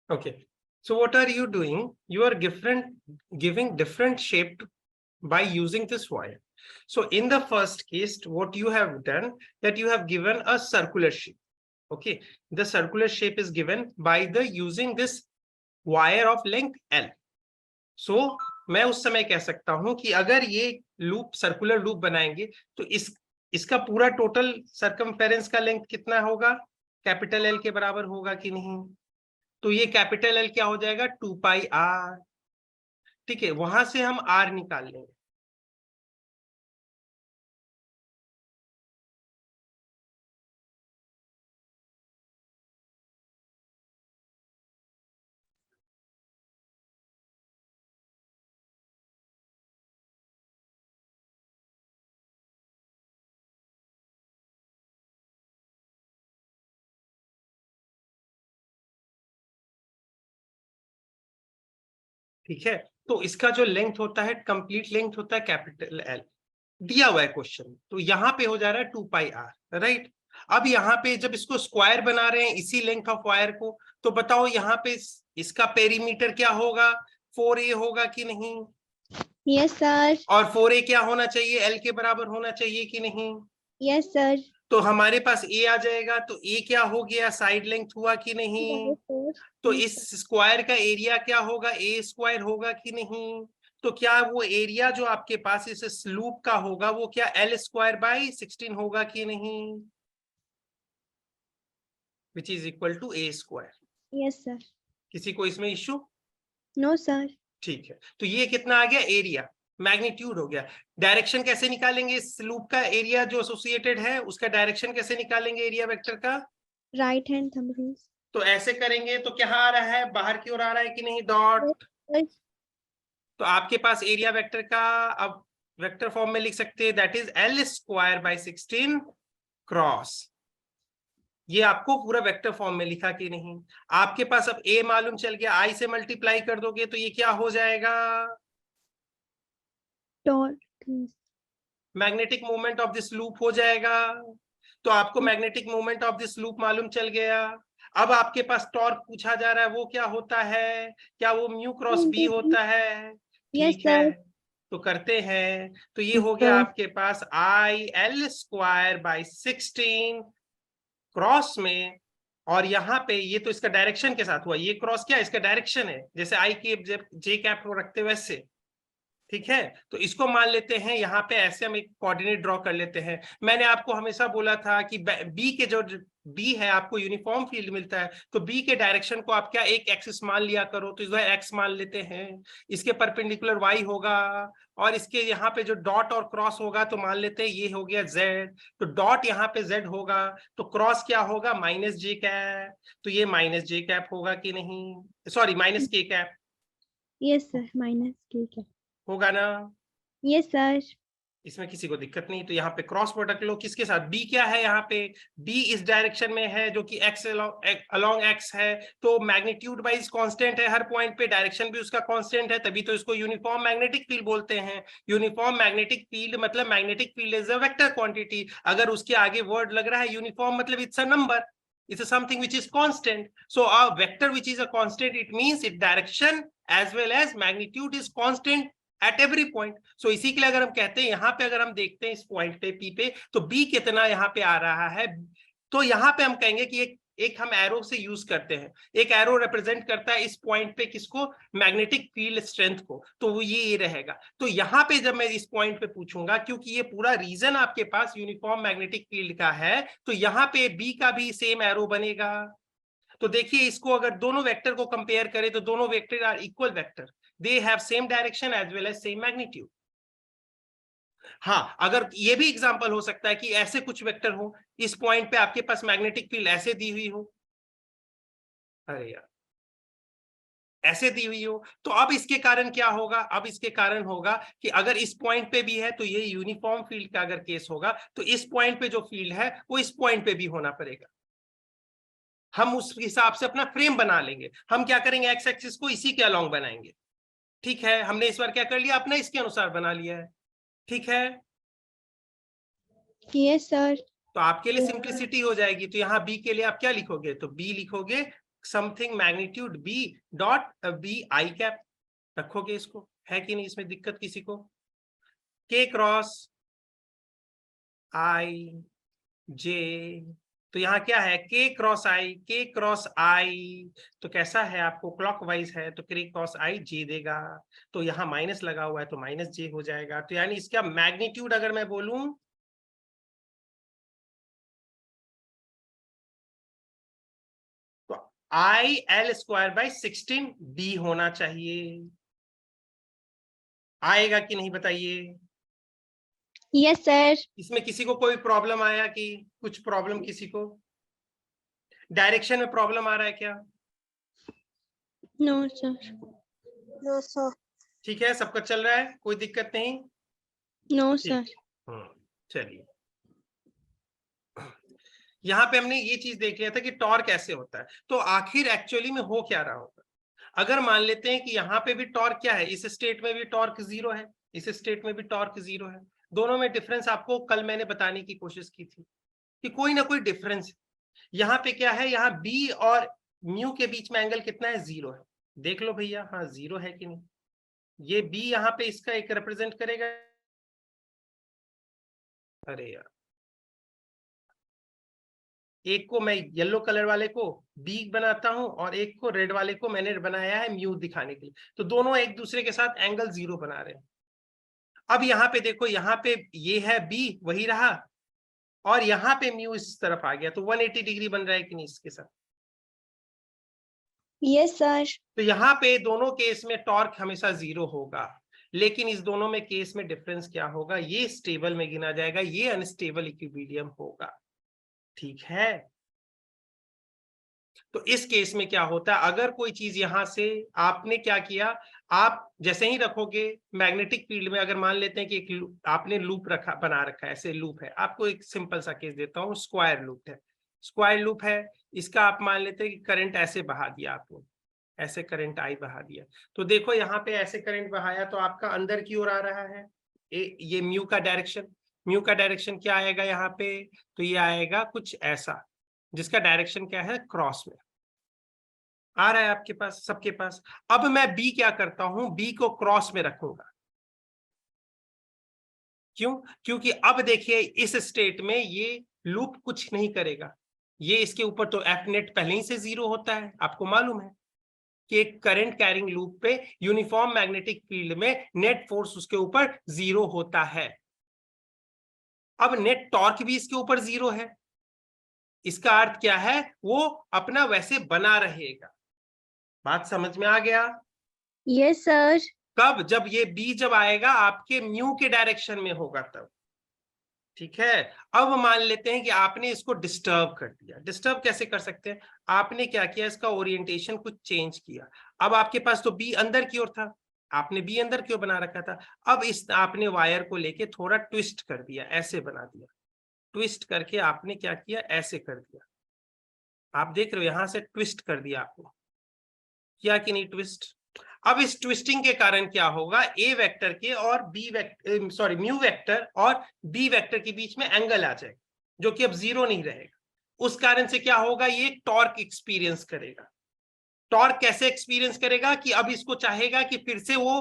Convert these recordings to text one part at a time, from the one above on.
Okay. So what are you doing? You are giving different shape by using this wire. So in the first case, what you have done, that you have given a circular shape. Okay. The circular shape is given by the using this wire of length L. So मैं उस समय कह सकता हूं कि अगर ये loop circular loop बनाएंगे तो इसका पूरा टोटल सर्कमफेरेंस का लेंथ कितना होगा, कैपिटल एल के बराबर होगा कि नहीं। तो ये कैपिटल एल क्या हो जाएगा, 2 पाई आर। ठीक है, वहां से हम आर निकाल लेंगे। ठीक है, तो इसका जो लेंथ होता है, कंप्लीट लेंथ होता है कैपिटल एल, दिया हुआ है क्वेश्चन। तो यहाँ पे हो जा रहा है 2 पाई आर, राइट। अब यहाँ पे जब इसको स्क्वायर बना रहे हैं इसी लेंथ ऑफ वायर को, तो बताओ यहाँ पे इसका पेरीमीटर क्या होगा, 4a होगा कि नहीं। Yes sir. और 4a क्या होना चाहिए, एल के बराबर होना चाहिए कि नहीं। Yes sir. तो हमारे पास a आ जाएगा, तो a क्या हो गया, साइड लेंथ हुआ कि नहीं। तो इस स्क्वायर का एरिया क्या होगा, a स्क्वायर होगा कि नहीं। तो क्या वो एरिया जो आपके पास इस लूप का होगा वो क्या एल स्क्वायर बाई 16 होगा कि नहीं, which is equal to a square. Yes sir. किसी को इसमें इश्यू। No sir. ठीक है, तो ये कितना आ गया, एरिया, मैग्नीट्यूड हो गया। डायरेक्शन कैसे निकालेंगे, इस लूप का एरिया जो एसोसिएटेड है उसका डायरेक्शन कैसे निकालेंगे एरिया वेक्टर का, राइट हैंड थंब रूल। तो ऐसे करेंगे तो क्या आ रहा है, बाहर की ओर आ रहा है कि नहीं, डॉट। तो आपके पास एरिया वेक्टर का अब वेक्टर फॉर्म में लिख सकते हैं, that is L square by 16 cross. ये आपको पूरा वेक्टर फॉर्म में लिखा कि नहीं। आपके पास अब a मालूम चल गया, i से मल्टीप्लाई कर दोगे तो ये क्या हो जाएगा, magnetic moment of this loop हो जाएगा। तो आपको magnetic moment of this loop मालूम चल गया। अब आपके पास टॉर्क पूछा जा रहा है, वो क्या होता है, क्या वो म्यू क्रॉस बी होता है। ठीक है, तो करते हैं। तो ये हो गया आपके पास I L square by 16 cross में, और यहाँ पे ये तो इसका डायरेक्शन के साथ हुआ, ये क्रॉस क्या इसका डायरेक्शन है, जैसे आई के जे कैप को रखते वैसे। ठीक है, तो इसको मान लेते हैं यहाँ पे ऐसे, हम एक कोऑर्डिनेट ड्रॉ कर लेते हैं। मैंने आपको हमेशा बोला था कि बी के जो बी है आपको यूनिफॉर्म फील्ड मिलता है, तो बी के डायरेक्शन को आप क्या एक एक्सिस मान लिया करो, तो जो है एक्स मान लेते हैं, इसके परपेंडिकुलर वाई होगा, और इसके यहाँ पे जो डॉट और क्रॉस होगा तो मान लेते हैं ये हो गया जेड। तो डॉट यहाँ पे जेड होगा, तो क्रॉस क्या होगा, माइनस जे कैप। तो ये माइनस जे कैप होगा कि नहीं, सॉरी माइनस के कैप। यस सर, माइनस के कैप होगा ना। Yes sir. इसमें किसी को दिक्कत नहीं। तो यहाँ पे क्रॉस प्रोडक्ट लो, किसके साथ, बी क्या है यहाँ पे, बी इस डायरेक्शन में है जो कि एक्स अलोंग एक्स है, तो मैग्नीट्यूड वाइज कांस्टेंट है हर पॉइंट पे, डायरेक्शन भी उसका कांस्टेंट है, तभी तो इसको यूनिफॉर्म मैग्नेटिक फील्ड बोलते हैं। यूनिफॉर्म मैग्नेटिक फील्ड मतलब magnetic field is a vector quantity. अगर उसके आगे वर्ड लग रहा है यूनिफॉर्म मतलब it's a number, it's something which is constant. So a vector which is a constant, it means its direction as well as magnitude is constant at every point. So इसी के लिए अगर हम कहते हैं, यहाँ पे अगर हम देखते हैं इस पॉइंट पे P पे, तो B कितना यहाँ पे आ रहा है, तो यहाँ पे हम कहेंगे कि एक हम एरो से यूज करते हैं, एक एरो रिप्रेजेंट करता है इस पॉइंट पे किसको, मैग्नेटिक फील्ड स्ट्रेंथ को, तो वो ये रहेगा। तो यहाँ पे जब मैं इस पॉइंट पे पूछूंगा, क्योंकि ये पूरा रीजन आपके पास यूनिफॉर्म मैग्नेटिक फील्ड का है, तो यहाँ पे बी का भी सेम एरो बनेगा। तो देखिए, इसको अगर दोनों वेक्टर को कंपेयर करें तो दोनों vector are equal vector, they have same direction as well as same magnitude. हाँ, अगर ये भी एग्जांपल हो सकता है कि ऐसे कुछ वेक्टर हो, इस पॉइंट पे आपके पास मैग्नेटिक फील्ड ऐसे दी हुई हो, अरे यार ऐसे दी हुई हो, तो अब इसके कारण क्या होगा, अब इसके कारण होगा कि अगर इस पॉइंट पे भी है तो ये यूनिफॉर्म फील्ड का अगर केस होगा, तो इस पॉइंट पे जो फील्ड है वो इस पॉइंट पे भी होना पड़ेगा। हम उस हिसाब से अपना फ्रेम बना लेंगे। हम क्या करेंगे, एक्स एक्सिस को इसी के अलोंग बनाएंगे। ठीक है, हमने इस बार क्या कर लिया, अपना इसके अनुसार बना लिया है। ठीक है, यस सर। तो आपके लिए सिंप्लिसिटी हो जाएगी। तो यहाँ बी के लिए आप क्या लिखोगे, तो बी लिखोगे something magnitude b dot b i cap रखोगे इसको, है कि नहीं? इसमें दिक्कत किसी को? k क्रॉस i j, तो यहाँ क्या है? k क्रॉस i, तो कैसा है? आपको क्लॉकवाइज है तो k क्रॉस i j देगा, तो यहाँ माइनस लगा हुआ है तो माइनस j हो जाएगा। तो यानी इसका मैग्नीट्यूड अगर मैं बोलूं तो i l square by 16 b होना चाहिए। आएगा कि नहीं बताइए? Yes, sir. इसमें किसी को कोई प्रॉब्लम आया कि कुछ प्रॉब्लम किसी को? डायरेक्शन में प्रॉब्लम आ रहा है क्या? No, sir. No, sir. ठीक है, सबका चल रहा है, कोई दिक्कत नहीं? No, ठीक। sir. चलिए, यहाँ पे हमने ये चीज देख लिया था कि टॉर्क कैसे होता है। तो आखिर एक्चुअली में हो क्या रहा होगा? अगर मान लेते हैं कि यहाँ पे भी टॉर्क क्या है, इस स्टेट में भी टॉर्क 0 है, इस स्टेट में भी टॉर्क 0 है, दोनों में डिफरेंस आपको कल मैंने बताने की कोशिश की थी कि कोई ना कोई डिफरेंस है। यहाँ पे क्या है? यहाँ बी और म्यू के बीच में एंगल कितना है? 0 है। देख लो भैया, हाँ 0 है कि नहीं? ये बी यहाँ पे इसका एक रिप्रेजेंट करेगा। अरे यार, एक को मैं येलो कलर वाले को बी बनाता हूं और एक को रेड वाले को मैंने बनाया है म्यू दिखाने के लिए, तो दोनों एक दूसरे के साथ एंगल 0 बना रहे हैं। अब यहाँ पे देखो, यहाँ पे ये है बी वही रहा और यहाँ पे म्यू इस तरफ आ गया, तो 180 डिग्री बन रहा है कि नहीं इसके साथ? Yes, sir. तो यहाँ पे दोनों केस में टॉर्क हमेशा 0 होगा, लेकिन इस दोनों में केस में डिफरेंस क्या होगा? ये स्टेबल में गिना जाएगा, ये अनस्टेबल इक्विलिब्रियम होगा। ठीक है, तो इस केस में क्या होता है? अगर कोई चीज यहां से आपने क्या किया, आप जैसे ही रखोगे मैग्नेटिक फील्ड में, अगर मान लेते हैं कि एक आपने लूप रखा, बना रखा है, ऐसे लूप है, आपको एक सिंपल सा केस देता हूं, स्क्वायर लूप है, स्क्वायर लूप है, इसका आप मान लेते हैं कि करंट ऐसे बहा दिया आपने, ऐसे करंट आई बहा दिया, तो देखो यहाँ पे ऐसे करंट बहाया तो आपका अंदर की ओर आ रहा है, ये म्यू का डायरेक्शन, म्यू का डायरेक्शन क्या आएगा यहाँ पे? तो ये आएगा कुछ ऐसा, जिसका डायरेक्शन क्या है? क्रॉस में आ रहा है आपके पास, सबके पास। अब मैं बी क्या करता हूं? बी को क्रॉस में रखूंगा। क्यों? क्योंकि अब देखिए इस स्टेट में ये लूप कुछ नहीं करेगा, ये इसके ऊपर तो एफ नेट पहले ही से 0 होता है, आपको मालूम है कि एक करंट कैरिंग लूप पे यूनिफॉर्म मैग्नेटिक फील्ड में नेट फोर्स उसके ऊपर 0 होता है। अब नेट टॉर्क भी इसके ऊपर 0 है, इसका अर्थ क्या है? वो अपना वैसे बना रहेगा। बात समझ में आ गया? Yes, sir. कब? जब ये बी जब आएगा आपके म्यू के डायरेक्शन में होगा तब। ठीक है, अब मान लेते हैं कि आपने इसको डिस्टर्ब कर दिया। डिस्टर्ब कैसे कर सकते हैं? आपने क्या किया, इसका ओरिएंटेशन कुछ चेंज किया। अब आपके पास तो बी अंदर की ओर था, आपने बी अंदर क्यों बना रखा था? अब इस आपने वायर को लेके थोड़ा ट्विस्ट कर दिया, ऐसे बना दिया, ट्विस्ट करके आपने क्या किया? ऐसे कर दिया। आप देख रहे हो यहां से ट्विस्ट कर दिया आपने, किया कि नहीं ट्विस्ट? अब इस ट्विस्टिंग के कारण क्या होगा? ए वेक्टर के और B vector, sorry mu vector और बी वेक्टर के बीच में एंगल आ जाएगा, जो कि अब 0 नहीं रहेगा। उस कारण से क्या होगा? ये टॉर्क एक्सपीरियंस करेगा। टॉर्क कैसे एक्सपीरियंस करेगा? कि अब इसको चाहेगा कि फिर से वो,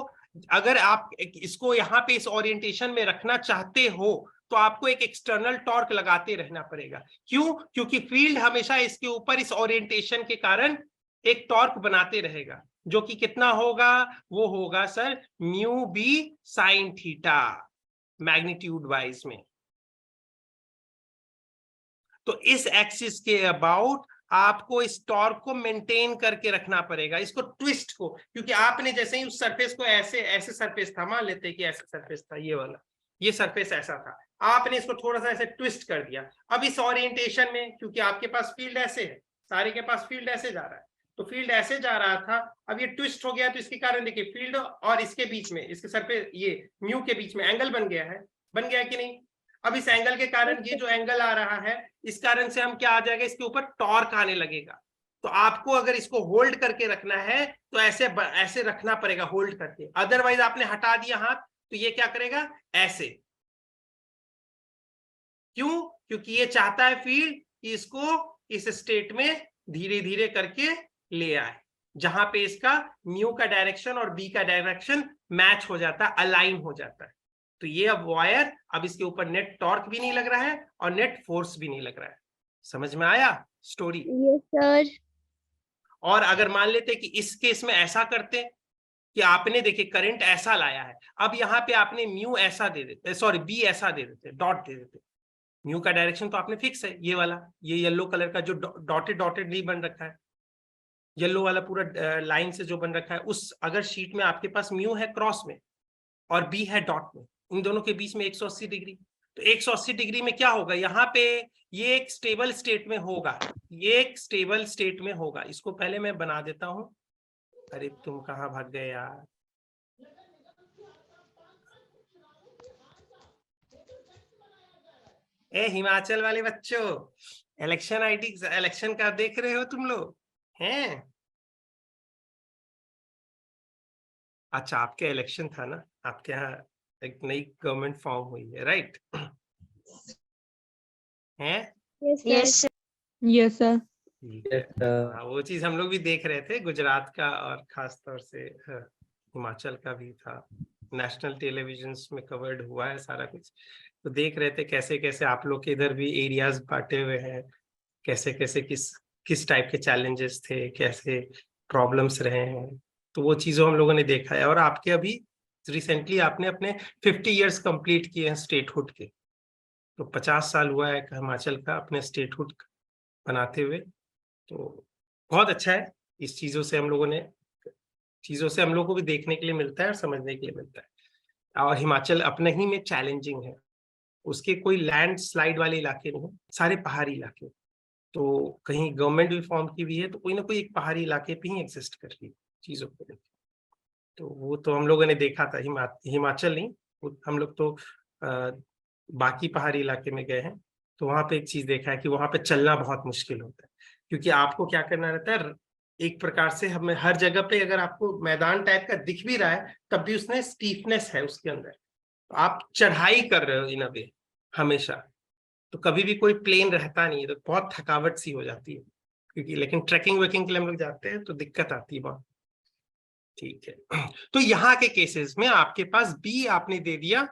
अगर आप इसको यहाँ पे इस ओरिएंटेशन में रखना चाहते हो तो आपको एक एक्सटर्नल टॉर्क लगाते रहना पड़ेगा। क्यों? क्योंकि फील्ड हमेशा इसके ऊपर इस ओरिएंटेशन के कारण एक टॉर्क बनाते रहेगा, जो कि कितना होगा? वो होगा sir mu B sine theta, magnitude wise में। तो इस एक्सिस के अबाउट आपको इस टॉर्क को मेंटेन करके रखना पड़ेगा, इसको ट्विस्ट को, क्योंकि आपने जैसे ही उस सरफेस को ऐसे सरफेस था, मान लेते हैं कि ऐसा सरफेस था, ये वाला, ये सरफेस ऐसा था, आपने इसको थोड़ा सा ऐसे ट्विस्ट कर दिया। अब इस ओरिएंटेशन में, क्योंकि आपके पास फील्ड ऐसे है, सारे के पास फील्ड ऐसे जा रहा है, तो फील्ड ऐसे जा रहा था, अब ये ट्विस्ट हो गया, तो इसके कारण देखिए फील्ड और इसके बीच में, इसके सरफेस ये म्यू के बीच में एंगल बन गया है, बन गया कि नहीं? अब इस एंगल के कारण ये जो एंगल आ रहा है, इस कारण से हम क्या आ जाएगा? इसके ऊपर टॉर्क आने लगेगा। तो आपको अगर इसको होल्ड करके रखना है तो ऐसे रखना पड़ेगा, होल्ड करके, अदरवाइज आपने हटा दिया हाथ तो ये क्या करेगा? ऐसे। क्यों? क्योंकि ये चाहता है फील्ड कि इसको इस स्टेट में धीरे धीरे करके ले आए, जहां पे इसका म्यू का डायरेक्शन और बी का डायरेक्शन मैच हो जाता है, अलाइन हो जाता है। तो ये अब वायर, अब इसके ऊपर नेट टॉर्क भी नहीं लग रहा है और नेट फोर्स भी नहीं लग रहा है। समझ में आया स्टोरी? Yes, sir. और अगर मान लेते कि इस केस में ऐसा करते कि आपने देखिए करंट ऐसा लाया है, अब यहाँ पे आपने म्यू ऐसा दे देते, सॉरी बी ऐसा दे देते, डॉट दे देते। म्यू का डायरेक्शन तो आपने फिक्स है, ये वाला, ये येलो कलर का जो डॉटेड डॉटेड नहीं बन रखा है, येलो वाला पूरा लाइन से जो बन रखा है, उस अगर शीट में आपके पास म्यू है क्रॉस में और बी है डॉट में, इन दोनों के बीच में 180 डिग्री, तो 180 डिग्री में क्या होगा, यहाँ पे ये एक स्टेबल स्टेट में होगा, ये एक स्टेबल स्टेट में होगा। इसको पहले मैं बना देता हूं। अरे तुम कहाँ भाग गए यार? ए हिमाचल वाले बच्चों, इलेक्शन आईडी, इलेक्शन का देख रहे हो तुम लोग हैं? अच्छा, आपके इलेक्शन था ना, आपके यहाँ एक नई गवर्नमेंट फॉर्म हुई है, राइट? हैं? Yes, sir. Yes, sir. हाँ, वो चीज हम लोग भी देख रहे थे, गुजरात का और खास तौर से हिमाचल का भी था, नेशनल टेलीविजन में कवर्ड हुआ है सारा कुछ। तो देख रहे थे कैसे कैसे आप लोग के इधर भी एरियाज बांटे हुए हैं, कैसे कैसे किस टाइप के चैलेंजेस थे, कैसे प्रॉब्लम्स रहे हैं। तो वो चीज़ों हम लोगों ने देखा है। और आपके अभी रिसेंटली आपने अपने 50 इयर्स कंप्लीट किए हैं स्टेटहुड के, तो 50 साल हुआ है हिमाचल का अपने स्टेटहुड बनाते हुए। तो बहुत अच्छा है, इस चीज़ों से हम लोगों को भी देखने के लिए मिलता है और समझने के लिए मिलता है। और हिमाचल अपने ही में चैलेंजिंग है, उसके कोई लैंड स्लाइड वाले इलाके नहीं, सारे पहाड़ी इलाके। तो कहीं गवर्नमेंट भी फॉर्म की हुई है तो कोई ना कोई एक पहाड़ी इलाके पे ही एग्जिस्ट कर रही है चीज़ों को लेकर। तो वो तो हम लोगों ने देखा था, हिमाचल नहीं, हम लोग तो बाकी पहाड़ी इलाके में गए हैं, तो वहाँ पे एक चीज़ देखा है कि वहाँ पे चलना बहुत मुश्किल होता है, क्योंकि आपको क्या करना रहता है, एक प्रकार से हमें हर जगह पे अगर आपको मैदान टाइप का दिख भी रहा है तब भी उसमें स्टीफनेस है उसके अंदर, तो आप चढ़ाई कर रहे हो इन अ वे हमेशा, तो कभी भी कोई प्लेन रहता नहीं है, तो बहुत थकावट सी हो जाती है। क्योंकि लेकिन ट्रैकिंग वेकिंग के लिए हम लोग जाते हैं तो दिक्कत आती है बहुत। ठीक है, तो यहाँ के केसेस में आपके पास बी आपने दे दिया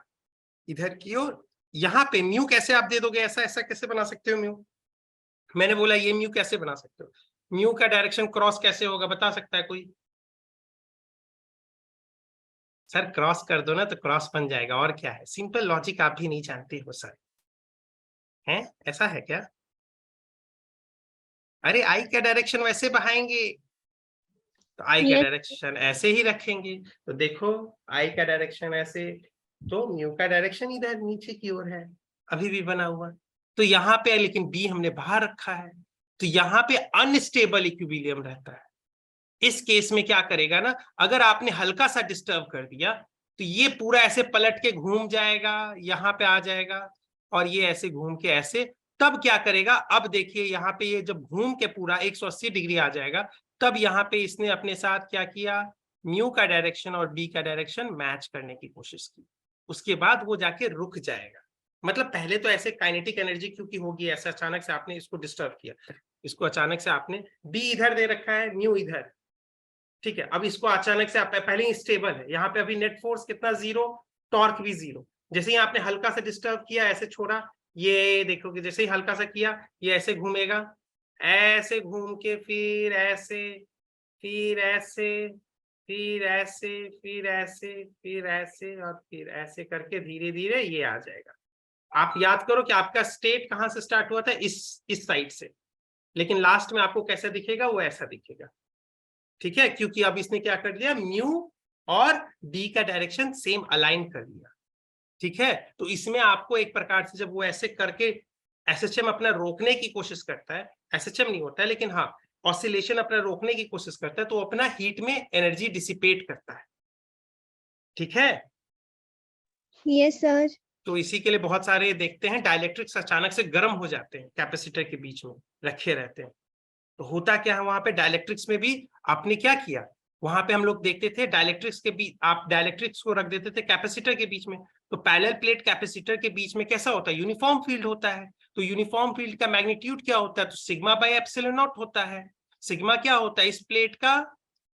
इधर की ओर, यहाँ पे म्यू कैसे आप दे दोगे, ऐसा ऐसा कैसे बना सकते हो म्यू? मैंने बोला ये म्यू कैसे बना सकते हो, म्यू का डायरेक्शन क्रॉस कैसे होगा, बता सकता है कोई? सर क्रॉस कर दो ना तो क्रॉस बन जाएगा, और क्या है, सिंपल लॉजिक आप भी नहीं जानते हो सर, हैं? ऐसा है क्या? अरे आई का डायरेक्शन वैसे बढ़ाएंगे, तो आई का Yes. डायरेक्शन ऐसे ही रखेंगे, तो देखो आई का डायरेक्शन ऐसे, तो म्यू का डायरेक्शन इधर नीचे की ओर है, अभी भी बना हुआ। तो यहाँ पे लेकिन बी हमने बाहर रखा है, तो यहाँ पे अनस्टेबल इक्विलिब्रियम रहता है। इस केस में क्या करेगा ना, अगर आपने हल्का सा डिस्टर्ब कर दिया तो ये पूरा ऐसे पलट के घूम जाएगा, यहाँ पे आ जाएगा, और ये ऐसे घूम के ऐसे, तब क्या करेगा, अब देखिए यहाँ पे ये जब घूम के पूरा 180 डिग्री आ जाएगा, तब यहाँ पे इसने अपने साथ क्या किया, म्यू का डायरेक्शन और बी का डायरेक्शन मैच करने की कोशिश की, उसके बाद वो जाके रुक जाएगा। मतलब पहले तो ऐसे काइनेटिक एनर्जी क्योंकि होगी, ऐसे अचानक से आपने इसको डिस्टर्ब किया, इसको अचानक से आपने बी इधर दे रखा है, म्यू इधर, ठीक है, अब इसको अचानक से आप पहले ही स्टेबल है, यहाँ पे अभी नेट फोर्स कितना, जीरो, टॉर्क भी जीरो। जैसे ही आपने हल्का सा डिस्टर्ब किया, ऐसे छोड़ा, ये देखोगे जैसे ही हल्का सा किया ये ऐसे घूमेगा, ऐसे घूम के फिर ऐसे, फिर ऐसे, फिर ऐसे, फिर ऐसे, फिर ऐसे, और फिर ऐसे करके धीरे धीरे ये आ जाएगा। आप याद करो कि आपका स्टेट कहाँ से स्टार्ट हुआ था, इस साइड से, लेकिन लास्ट में आपको कैसा दिखेगा, वो ऐसा दिखेगा। ठीक है, क्योंकि अब इसने क्या कर लिया, म्यू और बी का डायरेक्शन सेम अलाइन कर लिया। ठीक है, तो इसमें आपको एक प्रकार से जब वो ऐसे करके एसएचएम अपना रोकने की कोशिश करता है, एसएचएम नहीं होता है लेकिन हाँ ऑसिलेशन अपना रोकने की कोशिश करता है, तो अपना हीट में एनर्जी डिसिपेट करता है। ठीक है, Yes, sir. तो इसी के लिए बहुत सारे देखते हैं डाइलेक्ट्रिक्स अचानक से गर्म हो जाते हैं, कैपेसिटर के बीच में रखे रहते हैं। तो होता क्या है वहां पे, डाइलेक्ट्रिक्स में भी आपने क्या किया, वहां पे हम लोग देखते थे डाइलेक्ट्रिक्स के बीच, आप डाइलेक्ट्रिक्स को रख देते थे कैपेसिटर के बीच में, तो पैरेलल प्लेट कैपेसिटर के बीच में कैसा होता है, यूनिफॉर्म फील्ड होता है। तो यूनिफॉर्म फील्ड का मैग्नीट्यूड क्या होता है, तो सिग्मा बाय एप्सिलॉन नॉट होता है। सिग्मा क्या होता है, इस प्लेट का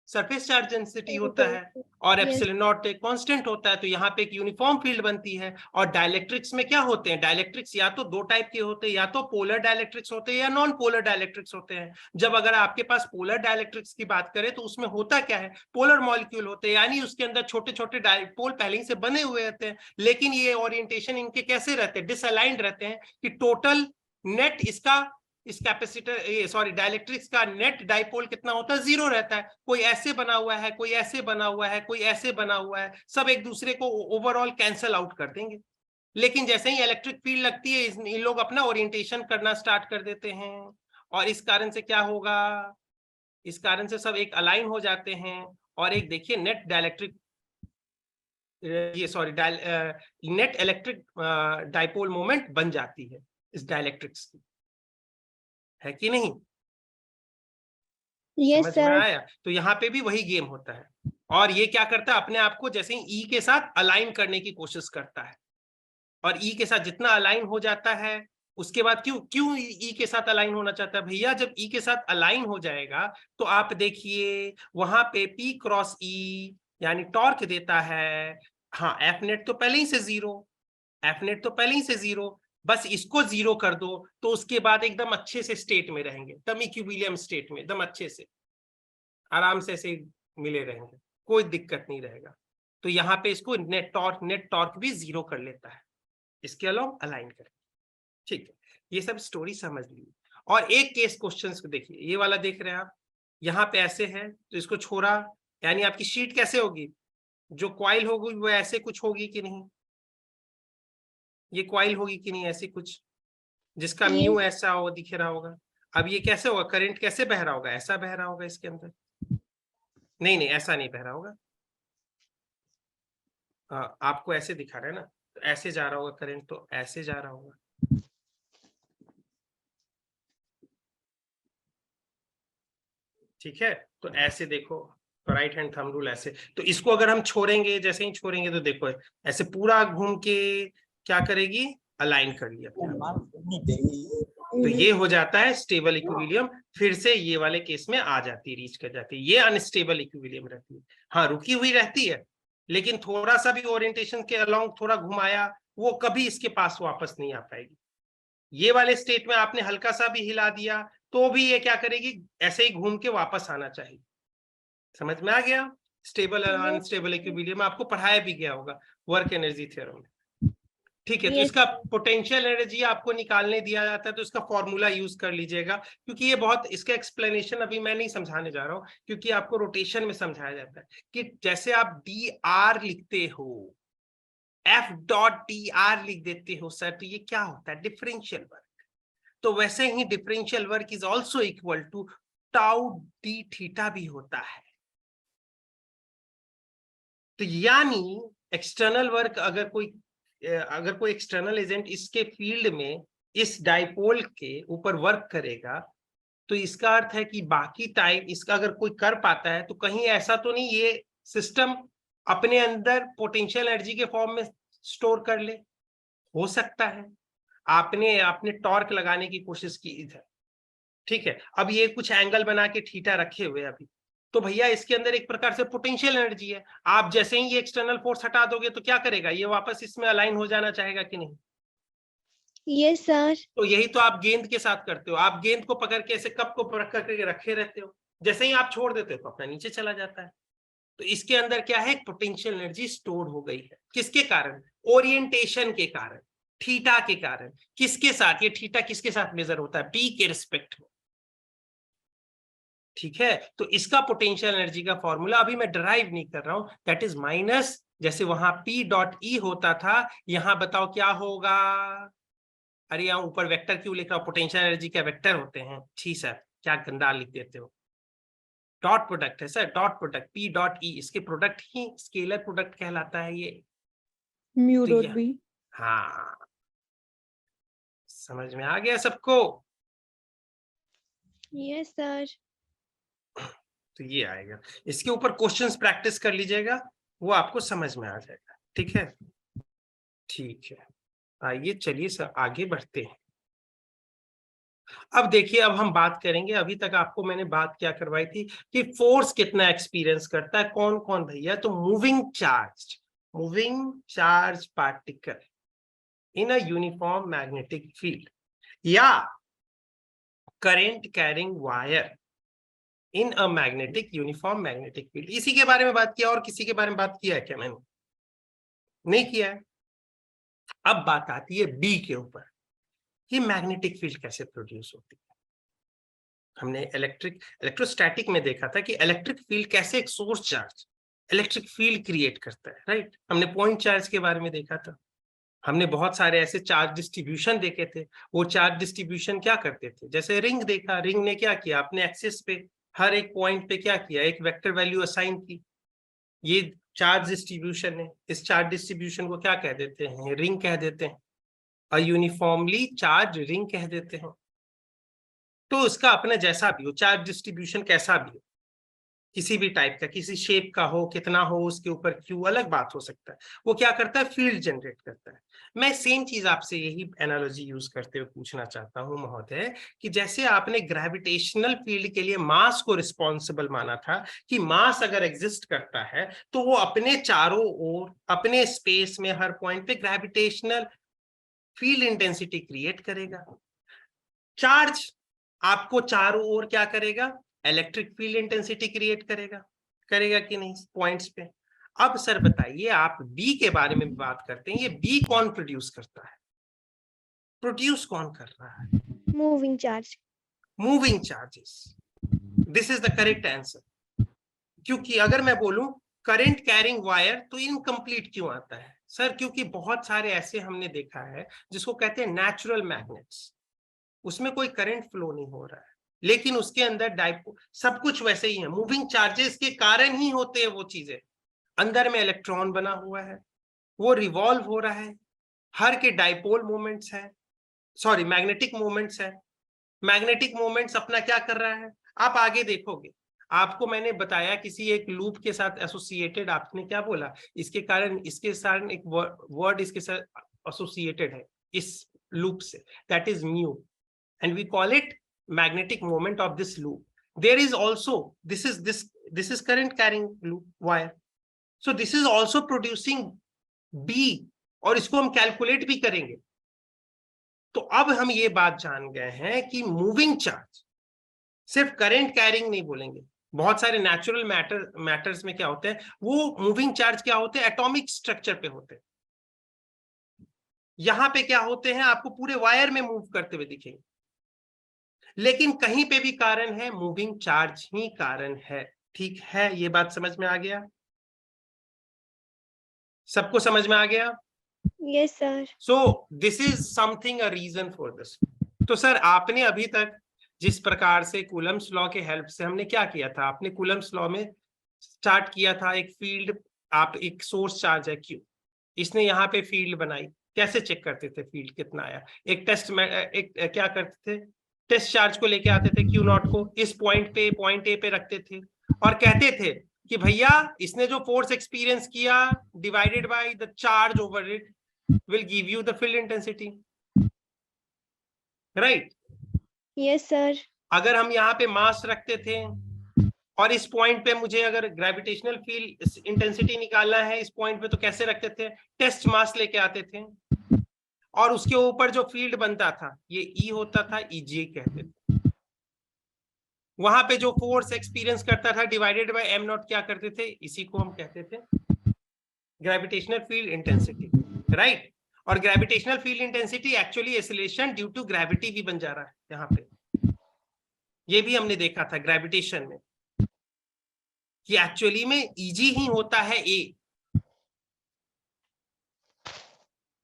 सरफेस चार्ज डेंसिटी होता है, और Yes. एप्सिलॉन नॉट एक कांस्टेंट होता है, तो यहाँ पे एक यूनिफॉर्म फील्ड बनती है। और डाइलेक्ट्रिक्स में क्या होते हैं, डाइलेक्ट्रिक्स या तो दो टाइप के होते हैं, या तो पोलर डाइलेक्ट्रिक्स होते हैं या नॉन पोलर डाइलेक्ट्रिक्स होते हैं। जब अगर आपके पास पोलर डाइलेक्ट्रिक्स की बात करें तो उसमें होता क्या है, पोलर मॉलिक्यूल होते हैं, यानी उसके अंदर छोटे छोटे डाइपोल पहले ही से बने हुए रहते हैं, लेकिन ये ओरिएंटेशन इनके कैसे रहते हैं, डिसअलाइंड रहते हैं, कि टोटल नेट इसका इस कैपेसिटर सॉरी डाइलेक्ट्रिक्स का नेट डाइपोल कितना होता है, 0 रहता है। कोई ऐसे बना हुआ है, कोई ऐसे बना हुआ है, कोई ऐसे बना हुआ है, सब एक दूसरे को ओवरऑल कैंसल आउट कर देंगे। लेकिन जैसे ही इलेक्ट्रिक फील्ड लगती है, इन लोग अपना ओरिएंटेशन करना स्टार्ट कर देते हैं, और इस कारण से क्या होगा, इस कारण से सब एक अलाइन हो जाते हैं, और एक देखिए net dielectric net electric dipole moment बन जाती है इस डाइलेक्ट्रिक्स की, है कि नहीं? Yes, समझ में sir. आया? तो यहाँ पे भी वही गेम होता है, और ये क्या करता है, अपने आप को जैसे ही ई के साथ अलाइन करने की कोशिश करता है, और ई के साथ जितना अलाइन हो जाता है, उसके बाद क्यों ई के साथ अलाइन होना चाहता है भैया, जब ई के साथ अलाइन हो जाएगा तो आप देखिए वहां पे पी क्रॉस ई यानी टॉर्क देता है। हाँ, एफ नेट तो पहले ही से 0, एफ नेट तो पहले ही से 0, बस इसको 0 कर दो तो उसके बाद एकदम अच्छे से स्टेट में रहेंगे, एकदम इक्विलिब्रियम स्टेट में, एकदम अच्छे से आराम से ऐसे मिले रहेंगे, कोई दिक्कत नहीं रहेगा। तो यहाँ पे इसको नेट टॉर्क भी 0 कर लेता है, इसके अलावा अलाइन करें। ठीक है, ये सब स्टोरी समझ ली। और एक केस क्वेश्चन को देखिए, ये वाला देख रहे हैं आप, यहाँ पे ऐसे है तो इसको छोड़ा, यानी आपकी शीट कैसे होगी, जो क्वाइल होगी वो ऐसे कुछ होगी कि नहीं, ये क्वाइल होगी कि नहीं ऐसी कुछ, जिसका म्यू ऐसा हो दिख रहा होगा। अब ये कैसे होगा, करंट कैसे बह रहा होगा, ऐसा बह रहा होगा इसके अंदर, नहीं ऐसा नहीं बह रहा होगा, आपको ऐसे दिखा रहा है ना, तो ऐसे जा रहा होगा करंट, तो ऐसे जा रहा होगा, ठीक है। तो ऐसे देखो, राइट हैंड थंब रूल ऐसे, तो इसको अगर हम छोड़ेंगे, जैसे ही छोड़ेंगे तो देखो ऐसे पूरा घूम के क्या करेगी, अलाइन कर लिया, तो ये हो जाता है स्टेबल इक्विलिब्रियम। फिर से ये वाले केस में आ जाती है, रीच कर जाती है, ये अनस्टेबल इक्विलिब्रियम रहती है। हाँ, रुकी हुई रहती है, लेकिन थोड़ा सा भी ओरिएंटेशन के अलोंग थोड़ा घुमाया, वो कभी इसके पास वापस नहीं आ पाएगी। ये वाले स्टेट में आपने हल्का सा भी हिला दिया तो भी ये क्या करेगी, ऐसे ही घूम के वापस आना चाहिए। समझ में आ गया? स्टेबल और अनस्टेबल इक्विलिब्रियम आपको पढ़ाया भी गया होगा वर्क एनर्जी थ्योरम में, ठीक है। तो इसका पोटेंशियल एनर्जी आपको निकालने दिया जाता है, तो इसका फॉर्मूला यूज कर लीजिएगा, क्योंकि ये बहुत, इसका एक्सप्लेनेशन अभी मैं नहीं समझाने जा रहा हूँ, क्योंकि आपको रोटेशन में समझाया जाता है कि जैसे आप डी आर लिखते हो, एफ डॉट डी आर लिख देते हो सर, तो ये क्या होता है, डिफरेंशियल वर्क। तो वैसे ही differential work is also equal to tau d theta भी होता है। तो यानी एक्सटर्नल वर्क, अगर कोई एक्सटर्नल एजेंट इसके फील्ड में इस डाइपोल के ऊपर वर्क करेगा, तो इसका अर्थ है कि बाकी टाइम इसका अगर कोई कर पाता है, तो कहीं ऐसा तो नहीं ये सिस्टम अपने अंदर पोटेंशियल एनर्जी के फॉर्म में स्टोर कर ले, हो सकता है। आपने टॉर्क लगाने की कोशिश की इधर, ठीक है। अब ये कुछ एंगल बना के थीटा रखे हुए अभी, तो भैया इसके अंदर एक प्रकार से पोटेंशियल एनर्जी है। आप जैसे ही ये एक्सटर्नल फोर्स हटा दोगे तो क्या करेगा, ये वापस इसमें अलाइन हो जाना चाहेगा कि नहीं? Yes, sir. तो यही तो आप गेंद के साथ करते हो, आप गेंद को पकड़ के ऐसे कप को पकड़ के रखे रहते हो, जैसे ही आप छोड़ देते हो तो अपना नीचे चला जाता है। तो इसके अंदर क्या है, पोटेंशियल एनर्जी स्टोर हो गई है, किसके कारण, ओरिएंटेशन के कारण, थीटा के कारण। किसके साथ, ये थीटा किसके साथ मेजर होता है, पी के रिस्पेक्ट में, ठीक है। तो इसका पोटेंशियल एनर्जी का फॉर्मूला अभी मैं डराइव नहीं कर रहा हूं, दैट इज माइनस, जैसे वहां P डॉट E होता था, यहां बताओ क्या होगा। अरे यहाँ ऊपर वेक्टर क्यों लिखा, पोटेंशियल एनर्जी क्या वेक्टर होते हैं, ठीक सर, क्या गंदा लिख देते हो। डॉट प्रोडक्ट है sir, dot product P dot E, इसके प्रोडक्ट ही स्केलर प्रोडक्ट कहलाता है ये, म्यू तो डॉट बी। हाँ, समझ में आ गया सबको? Yes, sir. तो ये आएगा, इसके ऊपर क्वेश्चंस प्रैक्टिस कर लीजिएगा, वो आपको समझ में आ जाएगा, ठीक है। ठीक है, आइए चलिए सर आगे बढ़ते हैं। अब देखिए, अब हम बात करेंगे, अभी तक आपको मैंने बात क्या करवाई थी कि फोर्स कितना एक्सपीरियंस करता है, कौन कौन भैया। तो moving charge particle in a uniform magnetic field या current carrying wire in a magnetic uniform magnetic field, इसी के बारे में बात किया। और किसी के बारे में बात किया है क्या? मैंने नहीं किया है। अब बात आती है बी के ऊपर कि मैग्नेटिक फील्ड कैसे प्रोड्यूस होती है। हमने इलेक्ट्रोस्टैटिक में देखा था कि इलेक्ट्रिक फील्ड कैसे एक source charge electric field create करता है, राइट। हमने पॉइंट चार्ज के बारे में देखा था। हमने बहुत सारे ऐसे चार्ज डिस्ट्रीब्यूशन देखे थे। वो चार्ज डिस्ट्रीब्यूशन क्या करते थे, जैसे रिंग देखा, रिंग ने क्या किया, अपने एक्सिस पे हर एक पॉइंट पे क्या किया, एक वेक्टर वैल्यू असाइन की। ये चार्ज डिस्ट्रीब्यूशन है। इस चार्ज डिस्ट्रीब्यूशन को क्या कह देते हैं? रिंग कह देते हैं। और यूनिफॉर्मली चार्ज रिंग कह देते हैं। तो उसका अपना जैसा भी हो, चार्ज डिस्ट्रीब्यूशन कैसा भी हो, किसी भी टाइप का, किसी शेप का हो, कितना हो, उसके ऊपर क्यू, अलग बात हो सकता है। वो क्या करता है? फील्ड जनरेट करता है। मैं सेम चीज आपसे यही एनालॉजी यूज करते हुए पूछना चाहता हूं महोदय, कि जैसे आपने ग्रेविटेशनल फील्ड के लिए मास को रिस्पॉन्सिबल माना था, कि मास अगर एग्जिस्ट करता है तो वो अपने चारों ओर, अपने स्पेस में हर पॉइंट पे ग्रेविटेशनल फील्ड इंटेंसिटी क्रिएट करेगा। चार्ज आपको चारों ओर क्या करेगा? इलेक्ट्रिक फील्ड इंटेंसिटी क्रिएट करेगा। करेगा कि नहीं पॉइंट्स पे? अब सर बताइए, आप बी के बारे में बात करते हैं, ये बी कौन प्रोड्यूस करता है? प्रोड्यूस कौन कर रहा है? Moving charge. Moving charges. This is the correct answer. क्योंकि अगर मैं बोलूं करंट कैरिंग वायर, तो इनकम्प्लीट क्यों आता है सर? क्योंकि बहुत सारे ऐसे हमने देखा है जिसको कहते हैं नेचुरल मैग्नेट्स, उसमें कोई करंट फ्लो नहीं हो रहा है, लेकिन उसके अंदर डाइपोल, सब कुछ वैसे ही है। मूविंग चार्जेस के कारण ही होते हैं वो चीजें। अंदर में इलेक्ट्रॉन बना हुआ है, वो रिवॉल्व हो रहा है, हर के डाइपोल मोमेंट्स है, सॉरी मैग्नेटिक मोमेंट्स है। मैग्नेटिक मोमेंट्स अपना क्या कर रहा है, आप आगे देखोगे। आपको मैंने बताया किसी एक लूप के साथ एसोसिएटेड, आपने क्या बोला, इसके कारण, इसके साथ एक वर्ड इसके साथ एसोसिएटेड है इस लूप से, that is mu, and we call it magnetic moment of this loop. There is also, this is current carrying loop wire, so this is also producing B, और इसको हम कैलकुलेट भी करेंगे। तो अब हम ये बात जान गए हैं कि मूविंग चार्ज सिर्फ करंट कैरिंग नहीं बोलेंगे। बहुत सारे नेचुरल मैटर्स में क्या होते हैं, वो मूविंग चार्ज क्या होते हैं, एटॉमिक स्ट्रक्चर पे होते हैं। यहां पे क्या होते हैं, आपको पूरे वायर में मूव करते हुए दिखेंगे, लेकिन कहीं पे भी कारण है, मूविंग चार्ज ही कारण है। ठीक है, ये बात समझ में आ गया? सबको समझ में आ गया? Yes, sir. So this is something a reason for this. तो सर आपने अभी तक जिस प्रकार से कूलम्स लॉ के हेल्प से हमने क्या किया था, आपने कूलम्स लॉ में स्टार्ट किया था एक फील्ड, आप एक सोर्स चार्ज है क्यू, इसने यहाँ पे फील्ड बनाई। कैसे चेक करते थे फील्ड कितना आया? एक टेस्ट में एक क्या करते थे, टेस्ट चार्ज को लेके आते थे क्यू नॉट को, इस पॉइंट पे, पॉइंट ए पे रखते थे, और कहते थे कि भैया इसने जो फोर्स एक्सपीरियंस किया divided by the charge over it will give you the field intensity, right. Yes, sir. अगर हम यहाँ पे मास रखते थे और इस पॉइंट पे मुझे अगर ग्रेविटेशनल फील्ड इंटेंसिटी निकालना है इस पॉइंट पे, तो कैसे रखते थे? टेस्ट मास लेके आते थे, और उसके ऊपर जो फील्ड बनता था ये ई होता था, ईजी कहते थे। वहां पे जो फोर्स एक्सपीरियंस करता था डिवाइडेड बाय एम नॉट, क्या करते थे, इसी को हम कहते थे ग्रेविटेशनल फील्ड इंटेंसिटी, राइट। और gravitational field intensity actually acceleration due to gravity भी बन जा रहा है यहाँ पे। ये भी हमने देखा था ग्रेविटेशन में कि एक्चुअली में ईजी ही होता है ए।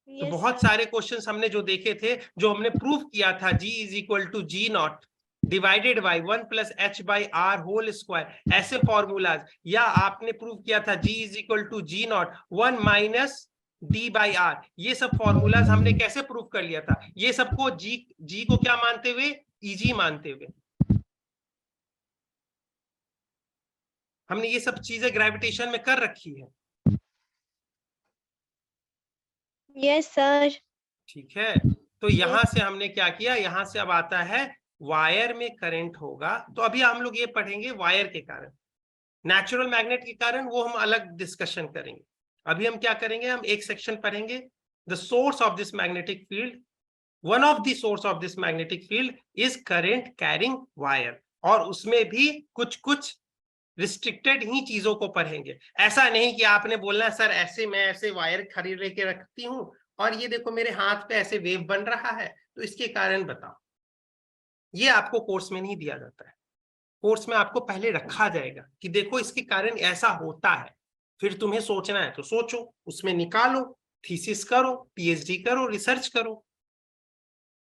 तो Yes, बहुत sir. सारे क्वेश्चंस हमने जो देखे थे, जो हमने प्रूव किया था, G is equal to g naught divided by 1 plus h by r whole square, ऐसे फॉर्मूलाज, या आपने प्रूव किया था G is equal to g naught 1 minus d by r, ये सब फॉर्मूलाज हमने कैसे प्रूव कर लिया था? ये सबको जी को क्या मानते हुए? ईजी मानते हुए हमने ये सब चीजें ग्रेविटेशन में कर रखी है। Yes, sir. ठीक है, तो यहां से हमने क्या किया, यहां से अब आता है वायर में करंट होगा। तो अभी हम लोग ये पढ़ेंगे वायर के कारण, नेचुरल मैग्नेट के कारण वो हम अलग डिस्कशन करेंगे। अभी हम क्या करेंगे, हम एक सेक्शन पढ़ेंगे, the source of this magnetic field, one of the source of this magnetic field is current carrying wire, और उसमें भी कुछ कुछ रिस्ट्रिक्टेड ही चीजों को पढ़ेंगे। ऐसा नहीं कि आपने बोलना सर ऐसे मैं ऐसे वायर खरीद लेके रखती हूं और ये देखो मेरे हाथ पे ऐसे वेव बन रहा है तो इसके कारण बताओ, ये आपको कोर्स में नहीं दिया जाता है। कोर्स में आपको पहले रखा जाएगा कि देखो इसके कारण ऐसा होता है, फिर तुम्हें सोचना है तो सोचो, उसमें निकालो, थीसिस करो, पीएचडी करो, रिसर्च करो।